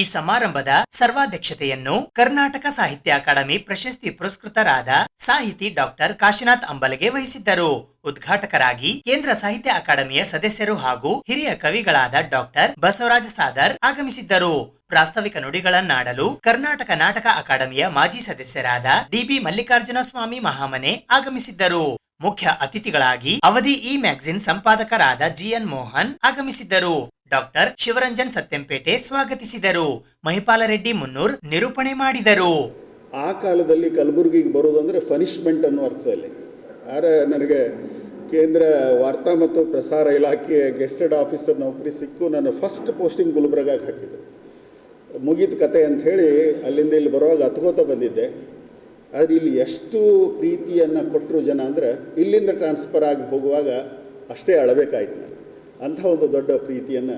ಈ ಸಮಾರಂಭದ ಸರ್ವಾಧ್ಯಕ್ಷತೆಯನ್ನು ಕರ್ನಾಟಕ ಸಾಹಿತ್ಯ ಅಕಾಡೆಮಿ ಪ್ರಶಸ್ತಿ ಪುರಸ್ಕೃತರಾದ ಸಾಹಿತಿ ಡಾಕ್ಟರ್ ಕಾಶಿನಾಥ್ ಅಂಬಲಗೆ ವಹಿಸಿದ್ದರು. ಉದ್ಘಾಟಕರಾಗಿ ಕೇಂದ್ರ ಸಾಹಿತ್ಯ ಅಕಾಡೆಮಿಯ ಸದಸ್ಯರು ಹಾಗೂ ಹಿರಿಯ ಕವಿಗಳಾದ ಡಾಕ್ಟರ್ ಬಸವರಾಜ ಸಾದರ್ ಆಗಮಿಸಿದ್ದರು. ಪ್ರಾಸ್ತಾವಿಕ ನುಡಿಗಳನ್ನಾಡಲು ಕರ್ನಾಟಕ ನಾಟಕ ಅಕಾಡೆಮಿಯ ಮಾಜಿ ಸದಸ್ಯರಾದ ಡಿಬಿ ಮಲ್ಲಿಕಾರ್ಜುನ ಸ್ವಾಮಿ ಮಹಾಮನೆ ಆಗಮಿಸಿದ್ದರು. ಮುಖ್ಯ ಅತಿಥಿಗಳಾಗಿ ಅವಧಿ ಈ ಮ್ಯಾಗಜಿನ್ ಸಂಪಾದಕರಾದ ಜಿಎನ್ ಮೋಹನ್ ಆಗಮಿಸಿದ್ದರು. ಡಾಕ್ಟರ್ ಶಿವರಂಜನ್ ಸತ್ಯಂಪೇಟೆ ಸ್ವಾಗತಿಸಿದರು. ಮಹಿಪಾಲ ರೆಡ್ಡಿ ಮುನ್ನೂರ್ ನಿರೂಪಣೆ ಮಾಡಿದರು. ಆ ಕಾಲದಲ್ಲಿ ಕಲಬುರಗಿಗೆ ಬರೋದಂದ್ರೆ ಪನಿಷ್ಮೆಂಟ್ ಅನ್ನೋ ಅರ್ಥದಲ್ಲಿ. ನನಗೆ ಕೇಂದ್ರ ವಾರ್ತಾ ಮತ್ತು ಪ್ರಸಾರ ಇಲಾಖೆಯ ಗೆಸ್ಟೆಡ್ ಆಫೀಸರ್ ನೌಕರಿ ಸಿಕ್ಕು ನನ್ನ ಫಸ್ಟ್ ಪೋಸ್ಟಿಂಗ್ ಗುಲ್ಬರ್ಗಾಗೆ ಹಾಕಿದ್ರು. ಮುಗೀತು ಕತೆ ಅಂಥೇಳಿ ಅಲ್ಲಿಂದ ಇಲ್ಲಿ ಬರುವಾಗ ಹತ್ಕೋತ ಬಂದಿದ್ದೆ. ಆದರೆ ಇಲ್ಲಿ ಎಷ್ಟು ಪ್ರೀತಿಯನ್ನು ಕೊಟ್ಟರು ಜನ ಅಂದರೆ ಇಲ್ಲಿಂದ ಟ್ರಾನ್ಸ್ಫರ್ ಆಗಿ ಹೋಗುವಾಗ ಅಷ್ಟೇ ಅಳಬೇಕಾಯ್ತು ನಾನು. ಅಂಥ ಒಂದು ದೊಡ್ಡ ಪ್ರೀತಿಯನ್ನು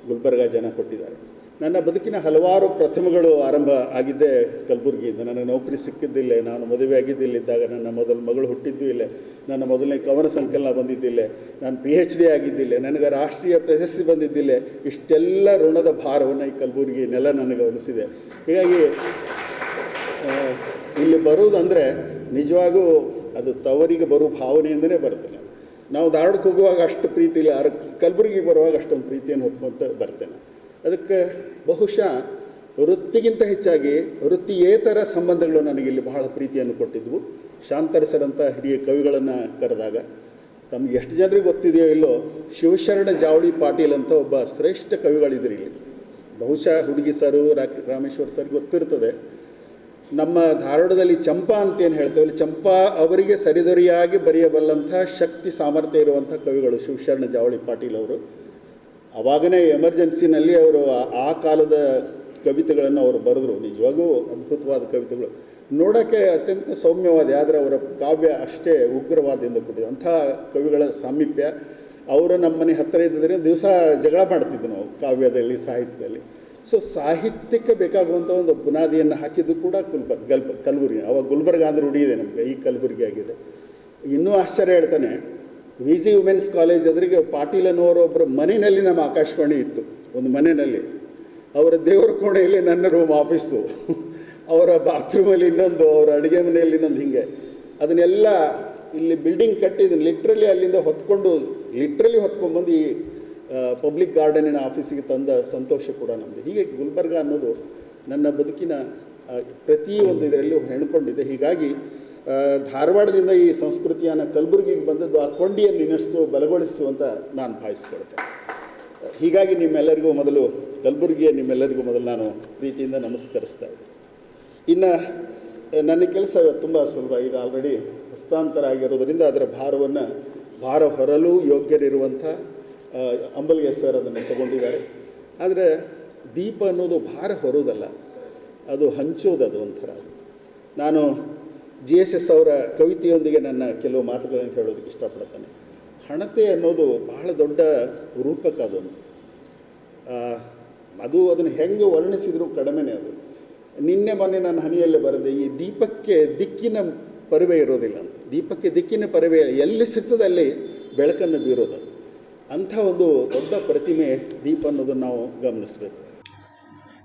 ಗುಲ್ಬರ್ಗ ಜನ ಕೊಟ್ಟಿದ್ದಾರೆ. ನನ್ನ ಬದುಕಿನ ಹಲವಾರು ಪ್ರಥಮಗಳು ಆರಂಭ ಆಗಿದ್ದೇ ಕಲಬುರಗಿಯಿಂದ. ನನಗೆ ನೌಕರಿ ಸಿಕ್ಕಿದ್ದಿಲ್ಲೇ, ನಾನು ಮದುವೆ ಆಗಿದ್ದಿಲ್ಲಿದ್ದಾಗ, ನನ್ನ ಮೊದಲ ಮಗಳು ಹುಟ್ಟಿದ್ದು ಇಲ್ಲೇ, ನನ್ನ ಮೊದಲನೇ ಕವನ ಸಂಕಲನ ಬಂದಿದ್ದಿಲ್ಲೇ, ನಾನು PhD ಆಗಿದ್ದಿಲ್ಲೇ, ನನಗೆ ರಾಷ್ಟ್ರೀಯ ಪ್ರಶಸ್ತಿ ಬಂದಿದ್ದಿಲ್ಲೇ. ಇಷ್ಟೆಲ್ಲ ಋಣದ ಭಾರವನ್ನು ಈ ಕಲಬುರಗಿ ನೆಲ ನನಗೆ ಅನಿಸಿದೆ. ಹೀಗಾಗಿ ಇಲ್ಲಿ ಬರುವುದಂದರೆ ನಿಜವಾಗೂ ಅದು ತವರಿಗೆ ಬರೋ ಭಾವನೆಯಿಂದಲೇ ಬರ್ತೇನೆ. ನಾವು ಧಾರವಾಡಕ್ಕೆ ಹೋಗುವಾಗ ಅಷ್ಟು ಪ್ರೀತಿ ಇಲ್ಲ, ಕಲಬುರಗಿಗೆ ಬರುವಾಗ ಅಷ್ಟೊಂದು ಪ್ರೀತಿಯನ್ನು ಹೊತ್ಕೊಂತ ಬರ್ತೇನೆ. ಅದಕ್ಕೆ ಬಹುಶಃ ವೃತ್ತಿಗಿಂತ ಹೆಚ್ಚಾಗಿ ವೃತ್ತಿಯೇತರ ಸಂಬಂಧಗಳು ನನಗಿಲ್ಲಿ ಬಹಳ ಪ್ರೀತಿಯನ್ನು ಕೊಟ್ಟಿದ್ವು. ಶಾಂತರಸರಂಥ ಹಿರಿಯ ಕವಿಗಳನ್ನು ಕರೆದಾಗ ತಮ್ಗೆ ಎಷ್ಟು ಜನರಿಗೆ ಗೊತ್ತಿದೆಯೋ ಇಲ್ಲೋ, ಶಿವಶರಣ ಜಾವಳಿ ಪಾಟೀಲ್ ಅಂತ ಒಬ್ಬ ಶ್ರೇಷ್ಠ ಕವಿಗಳಿದ್ರು ಇಲ್ಲಿ. ಬಹುಶಃ ಹುಡುಗಿ ಸರು ರಾಮೇಶ್ವರ್ ಸರ್ ಗೊತ್ತಿರ್ತದೆ. ನಮ್ಮ ಧಾರವಾಡದಲ್ಲಿ ಚಂಪಾ ಅಂತೇನು ಹೇಳ್ತೇವೆ, ಚಂಪಾ ಅವರಿಗೆ ಸರಿದೊರಿಯಾಗಿ ಬರೆಯಬಲ್ಲಂಥ ಶಕ್ತಿ ಸಾಮರ್ಥ್ಯ ಇರುವಂಥ ಕವಿಗಳು ಶಿವಶರಣ ಜಾವಳಿ ಪಾಟೀಲ್ ಅವರು. ಆವಾಗನೇ ಎಮರ್ಜೆನ್ಸಿನಲ್ಲಿ ಅವರು ಆ ಕಾಲದ ಕವಿತೆಗಳನ್ನು ಅವರು ಬರೆದರು. ನಿಜವಾಗೂ ಅದ್ಭುತವಾದ ಕವಿತೆಗಳು, ನೋಡೋಕ್ಕೆ ಅತ್ಯಂತ ಸೌಮ್ಯವಾದ, ಆದರೆ ಅವರ ಕಾವ್ಯ ಅಷ್ಟೇ ಉಗ್ರವಾದದಿಂದ ಕೂಡಿದೆ. ಅಂಥ ಕವಿಗಳ ಸಾಮೀಪ್ಯ. ಅವರು ನಮ್ಮ ಮನೆ ಹತ್ತಿರ ಇದ್ದಿದ್ದರಿಂದ ದಿವಸ ಜಗಳ ಮಾಡ್ತಿದ್ವಿ ನಾವು ಕಾವ್ಯದಲ್ಲಿ, ಸಾಹಿತ್ಯದಲ್ಲಿ. ಸೊ ಸಾಹಿತ್ಯಕ್ಕೆ ಬೇಕಾಗುವಂಥ ಒಂದು ಬುನಾದಿಯನ್ನು ಹಾಕಿದ್ದು ಕೂಡ ಕಲಬುರಗಿ. ಅವಾಗ ಗುಲ್ಬರ್ಗ ಅಂದ್ರೆ ರೂಢಿದೆ ನಮಗೆ, ಈ ಕಲಬುರಗಿ ಆಗಿದೆ. ಇನ್ನೂ ಆಶ್ಚರ್ಯ ಹೇಳ್ತಾನೆ, VG ವುಮೆನ್ಸ್ ಕಾಲೇಜ್ ಎದುರಿಗೆ ಪಾಟೀಲ್ ಅನ್ನೋರು ಒಬ್ಬರ ಮನೆಯಲ್ಲಿ ನಮ್ಮ ಆಕಾಶವಾಣಿ ಇತ್ತು. ಒಂದು ಮನೆಯಲ್ಲಿ ಅವರ ದೇವರ ಕೋಣೆಯಲ್ಲಿ ನನ್ನ ರೂಮ್ ಆಫೀಸು, ಅವರ ಬಾತ್ರೂಮಲ್ಲಿ ಇನ್ನೊಂದು, ಅವರ ಅಡುಗೆ ಮನೆಯಲ್ಲಿ ಇನ್ನೊಂದು, ಹೀಗೆ ಅದನ್ನೆಲ್ಲ ಇಲ್ಲಿ ಬಿಲ್ಡಿಂಗ್ ಕಟ್ಟಿದ್ದೀನಿ. ಲಿಟ್ರಲಿ ಅಲ್ಲಿಂದ ಹೊತ್ಕೊಂಡ್ಬಂದು ಈ ಪಬ್ಲಿಕ್ ಗಾರ್ಡನಿನ ಆಫೀಸಿಗೆ ತಂದ ಸಂತೋಷ ಕೂಡ ನಮ್ಮದು. ಹೀಗೆ ಗುಲ್ಬರ್ಗ ಅನ್ನೋದು ನನ್ನ ಬದುಕಿನ ಪ್ರತಿಯೊಂದು ಇದರಲ್ಲೂ ಹೆಣ್ಕೊಂಡಿದೆ. ಹೀಗಾಗಿ ಧಾರವಾಡದಿಂದ ಈ ಸಂಸ್ಕೃತಿಯನ್ನು ಕಲಬುರಗಿಗೆ ಬಂದದ್ದು ಆ ಕೊಂಡಿಯನ್ನು ಇನ್ನಷ್ಟು ಬಲಗೊಳಿಸ್ತು ಅಂತ ನಾನು ಭಾವಿಸ್ಕೊಳ್ತೇನೆ. ಹೀಗಾಗಿ ನಿಮ್ಮೆಲ್ಲರಿಗೂ ಮೊದಲು ನಾನು ಪ್ರೀತಿಯಿಂದ ನಮಸ್ಕರಿಸ್ತಾ ಇದ್ದೆ. ಇನ್ನು ನನ್ನ ಕೆಲಸ ತುಂಬ ಸುಲಭ. ಈಗ ಆಲ್ರೆಡಿ ಹಸ್ತಾಂತರ ಆಗಿರೋದರಿಂದ ಅದರ ಭಾರ ಹೊರಲು ಯೋಗ್ಯರಿರುವಂಥ ಅಂಬಲ್ಗೆ ಸರ್ ಅದನ್ನು ತಗೊಂಡಿದ್ದಾರೆ. ಆದರೆ ದೀಪ ಅನ್ನೋದು ಭಾರ ಹೊರೋದಲ್ಲ, ಅದು ಹಂಚೋದು ಒಂಥರ. ನಾನು GSS ಅವರ ಕವಿತೆಯೊಂದಿಗೆ ನನ್ನ ಕೆಲವು ಮಾತುಗಳನ್ನು ಹೇಳೋದಕ್ಕೆ ಇಷ್ಟಪಡ್ತೇನೆ. ಹಣತೆ ಅನ್ನೋದು ಬಹಳ ದೊಡ್ಡ ರೂಪಕ. ಅದನ್ನು ಹೆಂಗೆ ವರ್ಣಿಸಿದರೂ ಕಡಿಮೆನೇ. ಅದು ಮೊನ್ನೆ ನಾನು ಹನಿಯಲ್ಲೇ ಬರೆದೆ, ಈ ದೀಪಕ್ಕೆ ದಿಕ್ಕಿನ ಪರಿವೆ ಇರೋದಿಲ್ಲ ಅಂತ. ದೀಪಕ್ಕೆ ದಿಕ್ಕಿನ ಪರಿವೆ ಎಲ್ಲಿ ಸಿಗ್ತದಲ್ಲಿ ಬೆಳಕನ್ನು ಬೀರೋದು. ಅಂಥ ಒಂದು ದೊಡ್ಡ ಪ್ರತಿಮೆ ದೀಪ ಅನ್ನೋದನ್ನು ನಾವು ಗಮನಿಸಬೇಕು.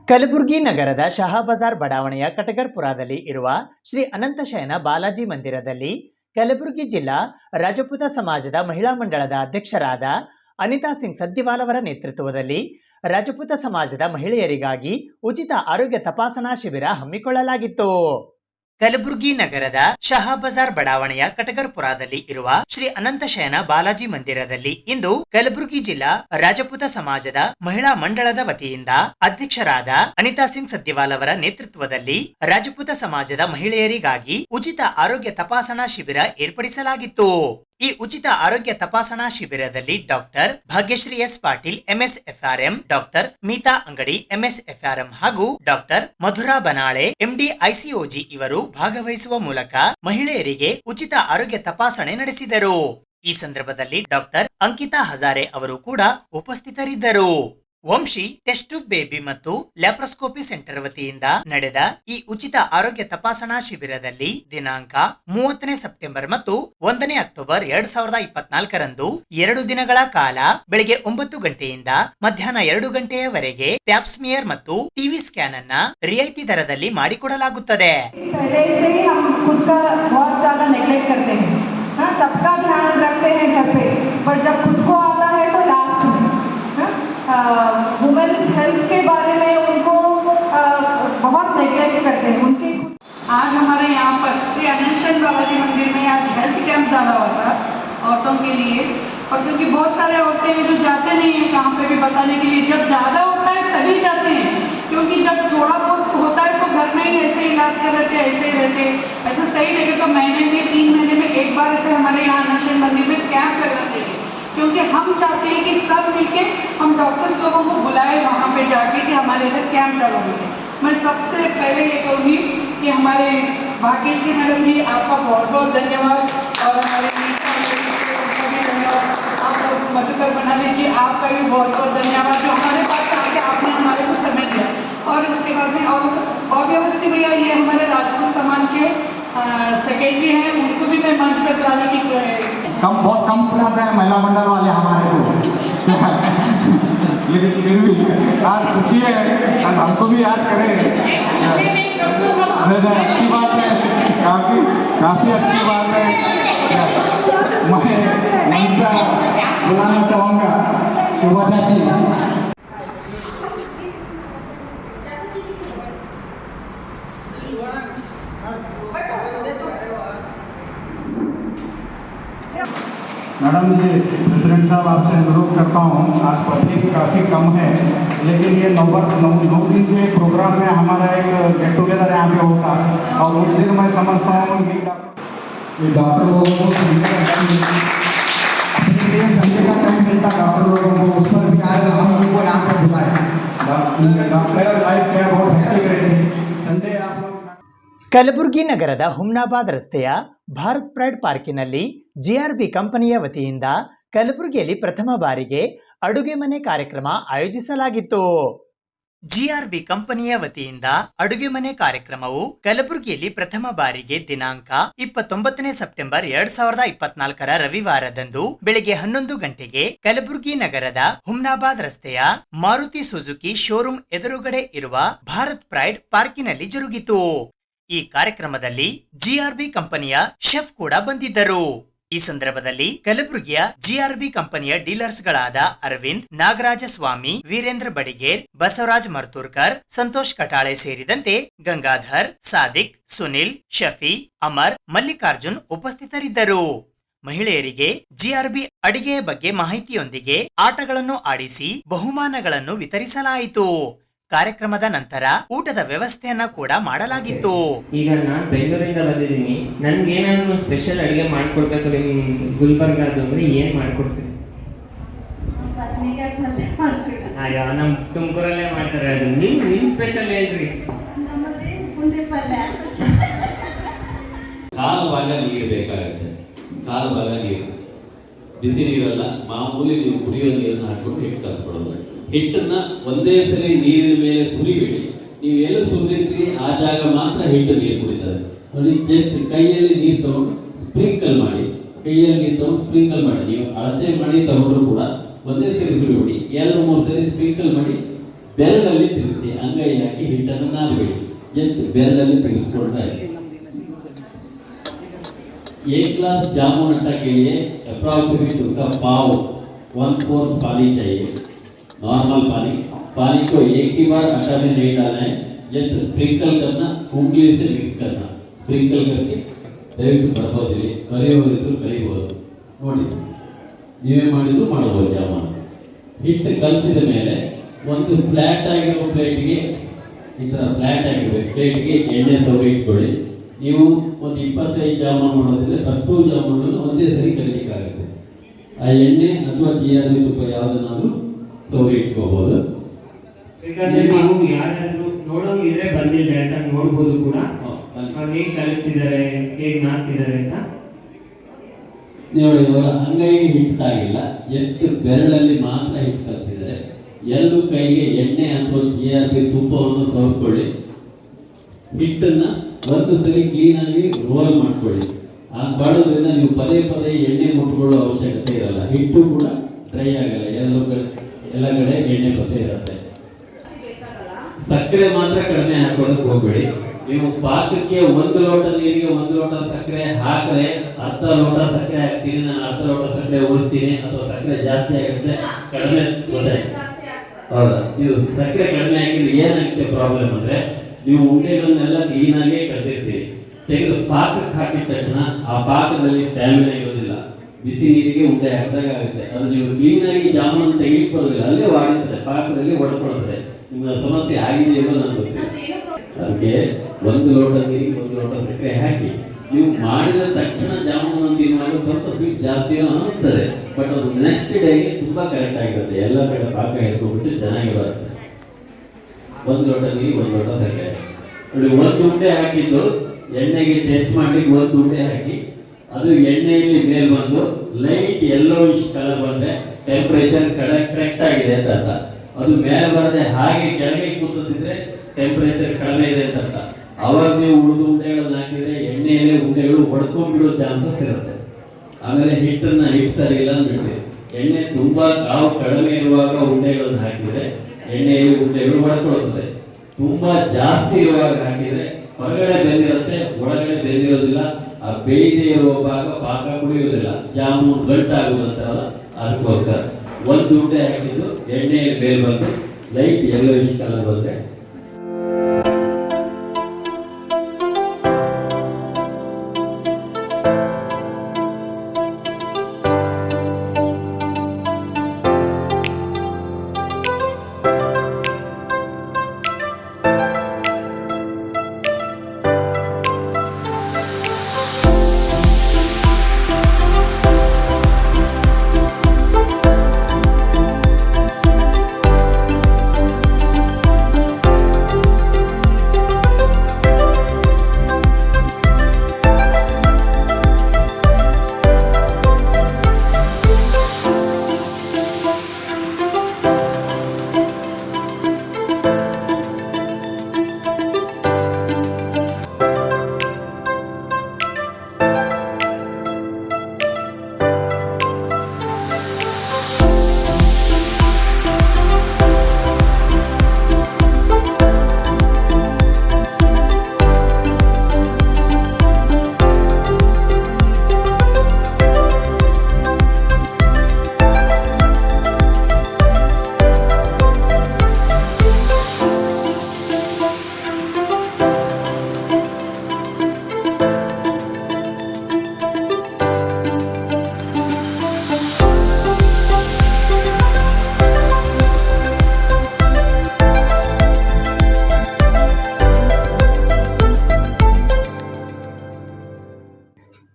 ಕಲಬುರಗಿ ನಗರದ ಶಹಾಬಜಾರ್ ಬಡಾವಣೆಯ ಕಟಗರ್ಪುರದಲ್ಲಿ ಇರುವ ಶ್ರೀ ಅನಂತಶಯನ ಬಾಲಾಜಿ ಮಂದಿರದಲ್ಲಿ ಕಲಬುರಗಿ ಜಿಲ್ಲಾ ರಾಜಪೂತ ಸಮಾಜದ ಮಹಿಳಾ ಮಂಡಳದ ಅಧ್ಯಕ್ಷರಾದ ಅನಿತಾ ಸಿಂಗ್ ಸದ್ದಿವಾಲ್ ಅವರ ನೇತೃತ್ವದಲ್ಲಿ ರಾಜಪೂತ ಸಮಾಜದ ಮಹಿಳೆಯರಿಗಾಗಿ ಉಚಿತ ಆರೋಗ್ಯ ತಪಾಸಣಾ ಶಿಬಿರ ಹಮ್ಮಿಕೊಳ್ಳಲಾಗಿತ್ತು. ಕಲಬುರಗಿ ನಗರದ ಶಹಾ ಬಜಾರ್ ಬಡಾವಣೆಯ ಕಟಗರ್ಪುರದಲ್ಲಿ ಇರುವ ಶ್ರೀ ಅನಂತಶಯನ ಬಾಲಾಜಿ ಮಂದಿರದಲ್ಲಿ ಇಂದು ಕಲಬುರಗಿ ಜಿಲ್ಲಾ ರಾಜಪೂತ ಸಮಾಜದ ಮಹಿಳಾ ಮಂಡಳದ ವತಿಯಿಂದ ಅಧ್ಯಕ್ಷರಾದ ಅನಿತಾ ಸಿಂಗ್ ಸದ್ದಿವಾಲ್ ಅವರ ನೇತೃತ್ವದಲ್ಲಿ ರಾಜಪೂತ ಸಮಾಜದ ಮಹಿಳೆಯರಿಗಾಗಿ ಉಚಿತ ಆರೋಗ್ಯ ತಪಾಸಣಾ ಶಿಬಿರ ಏರ್ಪಡಿಸಲಾಗಿತ್ತು. ಈ ಉಚಿತ ಆರೋಗ್ಯ ತಪಾಸಣಾ ಶಿಬಿರದಲ್ಲಿ doctor Bhagyashree S Patil MSFRM, doctor Meeta Angadi MSFRM ಹಾಗೂ doctor Madhura Banale MD ICOG ಇವರು ಭಾಗವಹಿಸುವ ಮೂಲಕ ಮಹಿಳೆಯರಿಗೆ ಉಚಿತ ಆರೋಗ್ಯ ತಪಾಸಣೆ ನಡೆಸಿದರು. ಈ ಸಂದರ್ಭದಲ್ಲಿ ಡಾಕ್ಟರ್ ಅಂಕಿತಾ ಹಜಾರೆ ಅವರು ಕೂಡ ಉಪಸ್ಥಿತರಿದ್ದರು. ವಂಶಿ ಟೆಸ್ಟ್ ಟ್ಯೂಬ್ ಬೇಬಿ ಮತ್ತು ಲ್ಯಾಪ್ರೋಸ್ಕೋಪಿ ಸೆಂಟರ್ ವತಿಯಿಂದ ನಡೆದ ಈ ಉಚಿತ ಆರೋಗ್ಯ ತಪಾಸಣಾ ಶಿಬಿರದಲ್ಲಿ ದಿನಾಂಕ 30ನೇ ಸೆಪ್ಟೆಂಬರ್ ಮತ್ತು 1ನೇ ಅಕ್ಟೋಬರ್ 2024ರಂದು 2 ದಿನಗಳ ಕಾಲ ಬೆಳಗ್ಗೆ 9 ಗಂಟೆಯಿಂದ ಮಧ್ಯಾಹ್ನ 2 ಗಂಟೆಯವರೆಗೆ ಪ್ಯಾಪ್ಸ್ಮಿಯರ್ ಮತ್ತು ಟಿವಿ ಸ್ಕ್ಯಾನ್ ಅನ್ನ ರಿಯಾಯಿತಿ ದರದಲ್ಲಿ ಮಾಡಿಕೊಡಲಾಗುತ್ತದೆ. सबका ध्यान रखते हैं घर पे, पर जब खुद को आता है तो लास्ट में वुमेन्स हेल्थ के बारे में उनको बहुत नेग्लेक्ट करते हैं उनके। आज हमारे यहाँ पर श्री अनंतशयन बालाजी मंदिर में आज हेल्थ कैंप डाला हुआ था औरतों के लिए, और क्योंकि बहुत सारे औरतें हैं जो जाते नहीं हैं कहाँ पे भी बताने के लिए, जब ज़्यादा होता है तभी जाते हैं, क्योंकि जब थोड़ा बहुत होता है तो घर में ही ऐसे इलाज कर लेते हैं, ऐसे ही रहते हैं। ऐसे सही रहेगा तो महीने में 3 महीने में एक बार ऐसे हमारे यहाँ अनंतशयन मंदिर में कैंप लगना चाहिए, क्योंकि हम चाहते हैं कि सब मिलके हम डॉक्टर्स लोगों को बुलाए वहाँ पे जाके कि हमारे इधर कैंप डालोगे। मैं सबसे पहले ये कहूँगी कि हमारे भाग्यश्री मैडम जी आपका बहुत बहुत धन्यवाद, और हमारे मधुकर बना लीजिए आपका भी बहुत बहुत धन्यवाद जो हमारे पास आके आपने हमारे को समय दिया। और इसके बाद में और अव्यवस्थी भैया ये हमारे राजपूत समाज के सेक्रेटरी हैं, उनको भी मैं मंच पर बुलाने की बहुत कम बुलाते हैं महिला मंडल वाले हमारे को लेकिन फिर भी आज खुशी है, आज हमको भी याद करें। अच्छी बात है, काफ़ी अच्छी बात है। मैं बुलाना चाहूँगा शोभा चाची। मैडम जी, प्रेसिडेंट साहब आपसे अनुरोध करता हूँ, आज पब्लिक काफ़ी कम है, लेकिन ये 9 दिन के प्रोग्राम में हमारा एक गेट टुगेदर यहाँ पे होता है, और उस दिन मैं समझता हूँ ये डॉक्टर लोगों को अपने लिए संडे का टाइम मिलता डॉक्टर लोगों को, उस पर भी आए हम उनको यहाँ पर बुलाए। डॉक्टर लाइफ क्या बहुत हेक्टिक रहती है संडे आप लोग। ಕಲಬುರಗಿ ನಗರದ ಹುಮ್ನಾಬಾದ್ ರಸ್ತೆಯ ಭಾರತ್ ಪ್ರೈಡ್ ಪಾರ್ಕಿನಲ್ಲಿ ಜಿಆರ್ಬಿ ಕಂಪನಿಯ ವತಿಯಿಂದ ಕಲಬುರಗಿಯಲ್ಲಿ ಪ್ರಥಮ ಬಾರಿಗೆ ಅಡುಗೆ ಮನೆ ಕಾರ್ಯಕ್ರಮ ಆಯೋಜಿಸಲಾಗಿತ್ತು. ಜಿಆರ್ಬಿ ಕಂಪನಿಯ ವತಿಯಿಂದ ಅಡುಗೆ ಮನೆ ಕಾರ್ಯಕ್ರಮವು ಕಲಬುರಗಿಯಲ್ಲಿ ಪ್ರಥಮ ಬಾರಿಗೆ ದಿನಾಂಕ 29ನೇ ಸೆಪ್ಟೆಂಬರ್ 2024ರ ರವಿವಾರದಂದು ಬೆಳಿಗ್ಗೆ 11 ಗಂಟೆಗೆ ಕಲಬುರಗಿ ನಗರದ ಹುಮ್ನಾಬಾದ್ ರಸ್ತೆಯ ಮಾರುತಿ ಸುಜುಕಿ ಶೋರೂಮ್ ಎದುರುಗಡೆ ಇರುವ ಭಾರತ್ ಪ್ರೈಡ್ ಪಾರ್ಕಿನಲ್ಲಿ ಜರುಗಿತು. ಈ ಕಾರ್ಯಕ್ರಮದಲ್ಲಿ ಜಿಆರ್ಬಿ ಕಂಪನಿಯ ಶೆಫ್ ಕೂಡ ಬಂದಿದ್ದರು. ಈ ಸಂದರ್ಭದಲ್ಲಿ ಕಲಬುರಗಿಯ ಜಿಆರ್ಬಿ ಕಂಪನಿಯ ಡೀಲರ್ಸ್ ಗಳಾದ ಅರವಿಂದ್, ನಾಗರಾಜ ಸ್ವಾಮಿ, ವೀರೇಂದ್ರ ಬಡಿಗೇರ್, ಬಸವರಾಜ್ ಮರ್ತೂರ್ಕರ್, ಸಂತೋಷ್ ಕಟಾಳೆ ಸೇರಿದಂತೆ ಗಂಗಾಧರ್, ಸಾದಿಕ್, ಸುನಿಲ್, ಶಫಿ, ಅಮರ್, ಮಲ್ಲಿಕಾರ್ಜುನ್ ಉಪಸ್ಥಿತರಿದ್ದರು. ಮಹಿಳೆಯರಿಗೆ ಜಿಆರ್ಬಿ ಅಡಿಗೆಯ ಬಗ್ಗೆ ಮಾಹಿತಿಯೊಂದಿಗೆ ಆಟಗಳನ್ನು ಆಡಿಸಿ ಬಹುಮಾನಗಳನ್ನು ವಿತರಿಸಲಾಯಿತು. ಕಾರ್ಯಕ್ರಮದ ನಂತರ ಊಟದ ವ್ಯವಸ್ಥೆಯನ್ನ ಕೂಡ ಮಾಡಲಾಗಿತ್ತು. ಈಗ ನಾನು ಬೆಂಗಳೂರಿಂದ ಬಂದಿದ್ದೀನಿ, ನನ್ಗೆ ಏನಾದರೂ ಒಂದು ಸ್ಪೆಷಲ್ ಅಡುಗೆ ಮಾಡ್ಕೊಡ್ಬೇಕು ನಿಮ್ಮ ಗುಲ್ಬರ್ಗಾದು ಅಂದರೆ ಏನು ಮಾಡ್ಕೊಡ್ತೀನಿ? ಅಯ್ಯೋ, ನಮ್ಮ ತುಮಕೂರಲ್ಲೇ ಮಾಡ್ತಾರೆ ಅದು. ನಿಮ್ಮ ಸ್ಪೆಷಲ್ ಹೇಳ್ರಿ. ಕಾಲು ಭಾಗ ನೀರು ಬೇಕಾಗುತ್ತೆ, ಕಾಲು ಭಾಗ ನೀರು, ಬಿಸಿ ನೀರಲ್ಲ, ಮಾಮೂಲಿ ನೀವು ಕುಡಿಯೋ ನೀರನ್ನು ಹಾಕೊಂಡು ಹಿಟ್ಟು ಕಲಿಸ್ಕೊಡೋದು. ಹಿಟ್ಟನ್ನ ಒಂದೇ ಸರಿ ನೀರಿನ ಮೇಲೆ ಸುರಿಬೇಡಿ, ನೀವು ಎಲ್ಲ ಸುರಿದಿರ್ತೀರಿ ಆ ಜಾಗ ಮಾತ್ರ ಹಿಟ್ಟು ನೀರು ಕುಡಿತಾರೆ ನೋಡಿ. ಜಸ್ಟ್ ಕೈಯಲ್ಲಿ ನೀರು ತಗೊಂಡು ಸ್ಪ್ರಿಂಕಲ್ ಮಾಡಿ, ಕೈಯಲ್ಲಿ ನೀರು ತಗೊಂಡು ಸ್ಪ್ರಿಂಕಲ್ ಮಾಡಿ, ನೀವು ಅಳತೆ ಮಾಡಿ ತಗೊಂಡ್ರು ಕೂಡ ಒಂದೇ ಸರಿ ಸುರಿಬೇಡಿ, 2-3 ಸರಿ ಸ್ಪ್ರಿಂಕಲ್ ಮಾಡಿ ಬೆರಳಲ್ಲಿ ತಿರುಗಿಸಿ, ಅಂಗೈ ಹಾಕಿ ಹಿಟ್ಟನ್ನು ನಾದಬೇಡಿ, ಜಸ್ಟ್ ಬೆರಳಲ್ಲಿ ತಿರುಗಿಸ್ಕೊಳ್ತಾ ಇರಿ. एक ग्लास जामुन आटा के लिए अप्रॉक्सीमेट उसका पाव 1/4 पानी चाहिए, नॉर्मल पानी। पानी को एक ही बार आटा में नहीं डालना है, जस्ट स्प्रिंकल करना, उंगली से मिक्स करना, स्प्रिंकल करके दयविಟ್ಟು ಬರ್ಬೋದು ಇಲ್ಲಿ ಕರಿಯೋದಿದ್ರು ಕರಿಬೋದು ನೋಡಿ, ನೀವೇ ಮಾಡಿದ್ರು ಮಾಡಬಹುದು ಜಾಮೂನು। ಹಿಟ್ಟು ಕಲಸಿದ ಮೇಲೆ ಒಂದು ಫ್ಲಾಟ್ ಆಗಿರೋ ಪ್ಲೇಟ್ಗೆ, ಈ ಥರ ಫ್ಲಾಟ್ ಆಗಿರಬೇಕು ಪ್ಲೇಟ್ಗೆ ಎಣ್ಣೆ ಸವರಿ ಇಟ್ಕೊಳ್ಳಿ। ನೀವು ಒಂದು 25 ಜಾಮೂನು ಮಾಡೋದಿದ್ರೆ ಅಷ್ಟು ಜಾಮೂನನ್ನು ಒಂದೇ ಸರಿ ಕಲಿಲಿಕ್ಕಾಗುತ್ತೆ। ಆ ಎಣ್ಣೆ ಅಥವಾ GRB ತುಪ್ಪ ಯಾವುದನ್ನಾದ್ರೂ ಸವರಿ ಇಟ್ಕೋಬಹುದು। ಬೇಕಾದ್ರೆ ನೀವು ಯಾರಾದ್ರೂ ನೋಡೋಂಗಿದ್ರೆ ಬಂದು ಡೈರೆಕ್ಟ್ ನೋಡ್ಬೋದು ಕೂಡ, ಹೇಗೆ ಕಲಿಸ್ತಿದ್ದಾರೆ ಹೇಗೆ ನಾಲ್ಕಿದ್ದಾರೆ ಅಂತ ನೋಡಿ। ಇವಾಗ ಅಂಗೈಗೆ ಹಿಟ್ಟಾಗಿಲ್ಲ, ಎಷ್ಟು ಬೆರಳಲ್ಲಿ ಮಾತ್ರ ಹಿಟ್ಟು ಕಲಿಸಿದರೆ, ಎರಡು ಕೈಗೆ ಎಣ್ಣೆ ಅಥವಾ GRB ತುಪ್ಪವನ್ನು ಸವರ್ಕೊಳ್ಳಿ। ಹಿಟ್ಟನ್ನು ಒಂದು ಸರಿ ಕ್ಲೀನಾಗಿ ರೋಲ್ ಮಾಡ್ಕೊಳ್ಳಿ। ಆ ಮಾಡೋದ್ರಿಂದ ನೀವು ಪದೇ ಪದೇ ಎಣ್ಣೆ ಮುಟ್ಕೊಳ್ಳೋ ಅವಶ್ಯಕತೆ ಇರಲ್ಲ, ಹಿಟ್ಟು ಕೂಡ ಡ್ರೈ ಆಗಲ್ಲ, ಎಲ್ಲ ಕಡೆ ಎಣ್ಣೆ ಪಸೆ ಇರುತ್ತೆ। ಸಕ್ಕರೆ ಮಾತ್ರ ಕಡಿಮೆ ಹಾಕೋದಕ್ಕೆ ಹೋಗ್ಬೇಡಿ। ನೀವು ಪಾಕಕ್ಕೆ 1 ಲೋಟ ನೀರಿಗೆ 1 ಲೋಟ ಸಕ್ಕರೆ ಹಾಕಿದ್ರೆ ಅರ್ಧ ಲೋಟ ಸಕ್ಕರೆ ಹಾಕ್ತೀನಿ, ನಾನು ಅರ್ಧ ಲೋಟ ಸಕ್ಕರೆ ಉಳಿಸ್ತೀನಿ, ಅಥವಾ ಸಕ್ಕರೆ ಜಾಸ್ತಿ ಆಗುತ್ತೆ ಕಡಿಮೆ ಹೌದಾ? ಇದು ಸಕ್ಕರೆ ಕಡಿಮೆ ಆಗಿದ್ರೆ ಏನಾಗುತ್ತೆ ಪ್ರಾಬ್ಲಮ್ ಅಂದ್ರೆ, ನೀವು ಉಂಡೆಗಳನ್ನೆಲ್ಲ ಕ್ಲೀನಾಗಿ ಕಟ್ಟಿರ್ತೀರಿ, ತೆಗೆದು ಪಾಕಕ್ಕೆ ಹಾಕಿದ ತಕ್ಷಣ ಆ ಪಾಕದಲ್ಲಿ ಸ್ಟ್ಯಾಮಿನಾ ಇರೋದಿಲ್ಲ, ಬಿಸಿ ನೀರಿಗೆ ಉಂಡೆ ಹಾಕಿದಾಗ ಆಗುತ್ತೆ। ಅದು ನೀವು ಕ್ಲೀನಾಗಿ ಜಾಮೂನು ತೆಗಿಲಿಕ್ಕೆ ಬರೋದಿಲ್ಲ, ಅಲ್ಲೇ ವಾಡುತ್ತದೆ, ಪಾಕದಲ್ಲಿ ಹೊಡ್ಕೊಳ್ತದೆ। ನಿಮ್ಮ ಸಮಸ್ಯೆ ಆಗಿದೆಯೋ ನನಗೆ ಗೊತ್ತಿಲ್ಲ। ಅದಕ್ಕೆ 1 ಲೋಟ ನೀರಿಗೆ 1 ಲೋಟ ಸಕ್ಕರೆ ಹಾಕಿ ನೀವು ಮಾಡಿದ ತಕ್ಷಣ ಜಾಮೂನು ತಿನ್ನುವಾಗ ಸ್ವಲ್ಪ ಸ್ವೀಟ್ ಜಾಸ್ತಿಯೋ ಅನಿಸ್ತದೆ, ಬಟ್ ಅದು ನೆಕ್ಸ್ಟ್ ಡೇಗೆ ತುಂಬಾ ಕರೆಕ್ಟ್ ಆಗಿರುತ್ತೆ, ಎಲ್ಲ ಕಡೆ ಪಾಕ ಹೇಳ್ಕೊಂಡ್ಬಿಟ್ಟು ಚೆನ್ನಾಗಿ ಬರುತ್ತೆ। 1 ಲೋಟ ನೀರಿಗೆ 1 ಲೋಟ ಸಕ್ಕರೆ ನೋಡಿ, 1 ಉಂಡೆ ಹಾಕಿದ್ದು ಎಣ್ಣೆಗೆ ಟೆಸ್ಟ್ ಮಾಡ್ಲಿಕ್ಕೆ 1 ಉಂಡೆ ಹಾಕಿ, ಅದು ಎಣ್ಣೆಯಲ್ಲಿ ಮೇಲೆ ಬಂದು ಲೈಟ್ ಯೆಲ್ಲೋಯಿಶ್ ಕಲರ್ ಬಂದ್ರೆ ಟೆಂಪರೇಚರ್ ಕರೆಕ್ಟ್ ಆಗಿದೆ ಅಂತ ಅರ್ಥ। ಅದು ಮೇಲೆ ಬರದೆ ಹಾಗೆ ಕೆಳಗೆ ಕೂತಿದ್ರೆ ಟೆಂಪರೇಚರ್ ಕಡಿಮೆ ಇದೆ ಅಂತ ಅರ್ಥ। ಅವಾಗ ನೀವು ಉಳಿದ ಉಂಡೆಗಳನ್ನ ಹಾಕಿದ್ರೆ ಎಣ್ಣೆಯಲ್ಲಿ ಉಂಡೆಗಳು ಹೊಡ್ಕೊಂಡ್ಬಿಡೋ ಚಾನ್ಸಸ್ ಇರುತ್ತೆ। ಆಮೇಲೆ ಹಿಟ್ಟು ಸರಿ ಇಲ್ಲ ಅಂದ್ಬಿಡ್ತೀವಿ, ಎಣ್ಣೆ ತುಂಬಾ ಕಾವು ಕಡಿಮೆ ಇರುವಾಗ ಉಂಡೆಗಳನ್ನ ಹಾಕಿದ್ರೆ ಎಣ್ಣೆಯಲ್ಲಿ ಉಂಡೆಗಳು ಹೊಡ್ಕೊಳ್ತದೆ, ತುಂಬಾ ಜಾಸ್ತಿ ಇರುವಾಗ ಹಾಕಿದ್ರೆ ಹೊರಗಡೆ ಬೆಂದಿರುತ್ತೆ, ಒಳಗಡೆ ಬೆಂದಿರೋದಿಲ್ಲ, ಆ ಬೇಯ್ದೇ ಇರುವ ಭಾಗ ಪಾಕ ಕುಡಿಯೋದಿಲ್ಲ, ಜಾಮೂನು ಗಂಟಾಗುವಂತಾರಲ್ಲ, ಅದಕ್ಕೋಸ್ಕರ 1 ಉಂಡೆ ಹಾಕಿದ್ದು ಎಣ್ಣೆಯಲ್ಲಿ ಬೇರೆ ಬಂದು ಲೈಟ್ ಯೆಲ್ಲೋಯಿಶ್ ಕಲರ್ ಬಂದ್ರೆ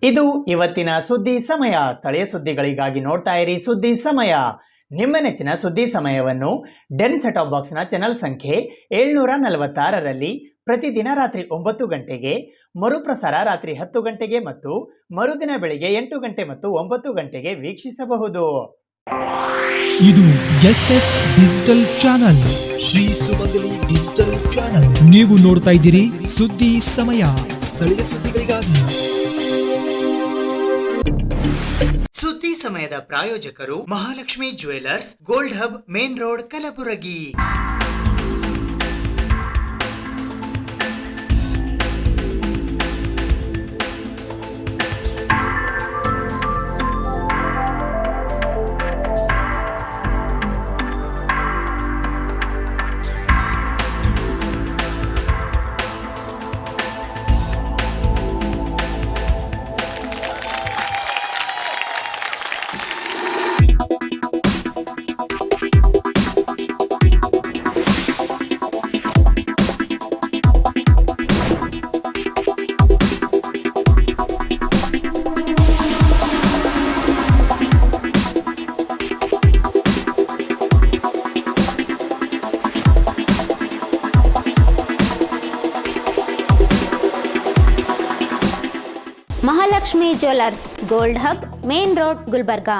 ಇದು ಇವತ್ತಿನ ಸುದ್ದಿ ಸಮಯ. ಸ್ಥಳೀಯ ಸುದ್ದಿಗಳಿಗಾಗಿ ನೋಡ್ತಾ ಇರಿ ಸುದ್ದಿ ಸಮಯ. ನಿಮ್ಮ ನೆಚ್ಚಿನ ಸುದ್ದಿ ಸಮಯವನ್ನು ಡೆನ್ ಸೆಟ್ ಆಫ್ ಬಾಕ್ಸ್ನ ಚಾನಲ್ ಸಂಖ್ಯೆ 746ರಲ್ಲಿ ಪ್ರತಿದಿನ ರಾತ್ರಿ 9 ಗಂಟೆಗೆ, ಮರುಪ್ರಸಾರ ರಾತ್ರಿ 10 ಗಂಟೆಗೆ ಮತ್ತು ಮರುದಿನ ಬೆಳಿಗ್ಗೆ 8 ಗಂಟೆ ಮತ್ತು 9 ಗಂಟೆಗೆ ವೀಕ್ಷಿಸಬಹುದು. ಇದು SS ಡಿಜಿಟಲ್ ಚಾನಲ್, ಶ್ರೀ ಸುಮಂಗಲಿ ಡಿಜಿಟಲ್ ಚಾನಲ್. ನೀವು ನೋಡ್ತಾ ಇದ್ದೀರಿ ಸುದ್ದಿ ಸಮಯ, ಸ್ಥಳೀಯ ಸುದ್ದಿಗಳಿಗಾಗಿ. ಸುದ್ದಿ ಸಮಯದ ಪ್ರಾಯೋಜಕರು Mahalakshmi jewellers, gold hub, main road, Kalaburagi. Mahalakshmi jewellers gold hub main road Gulbarga.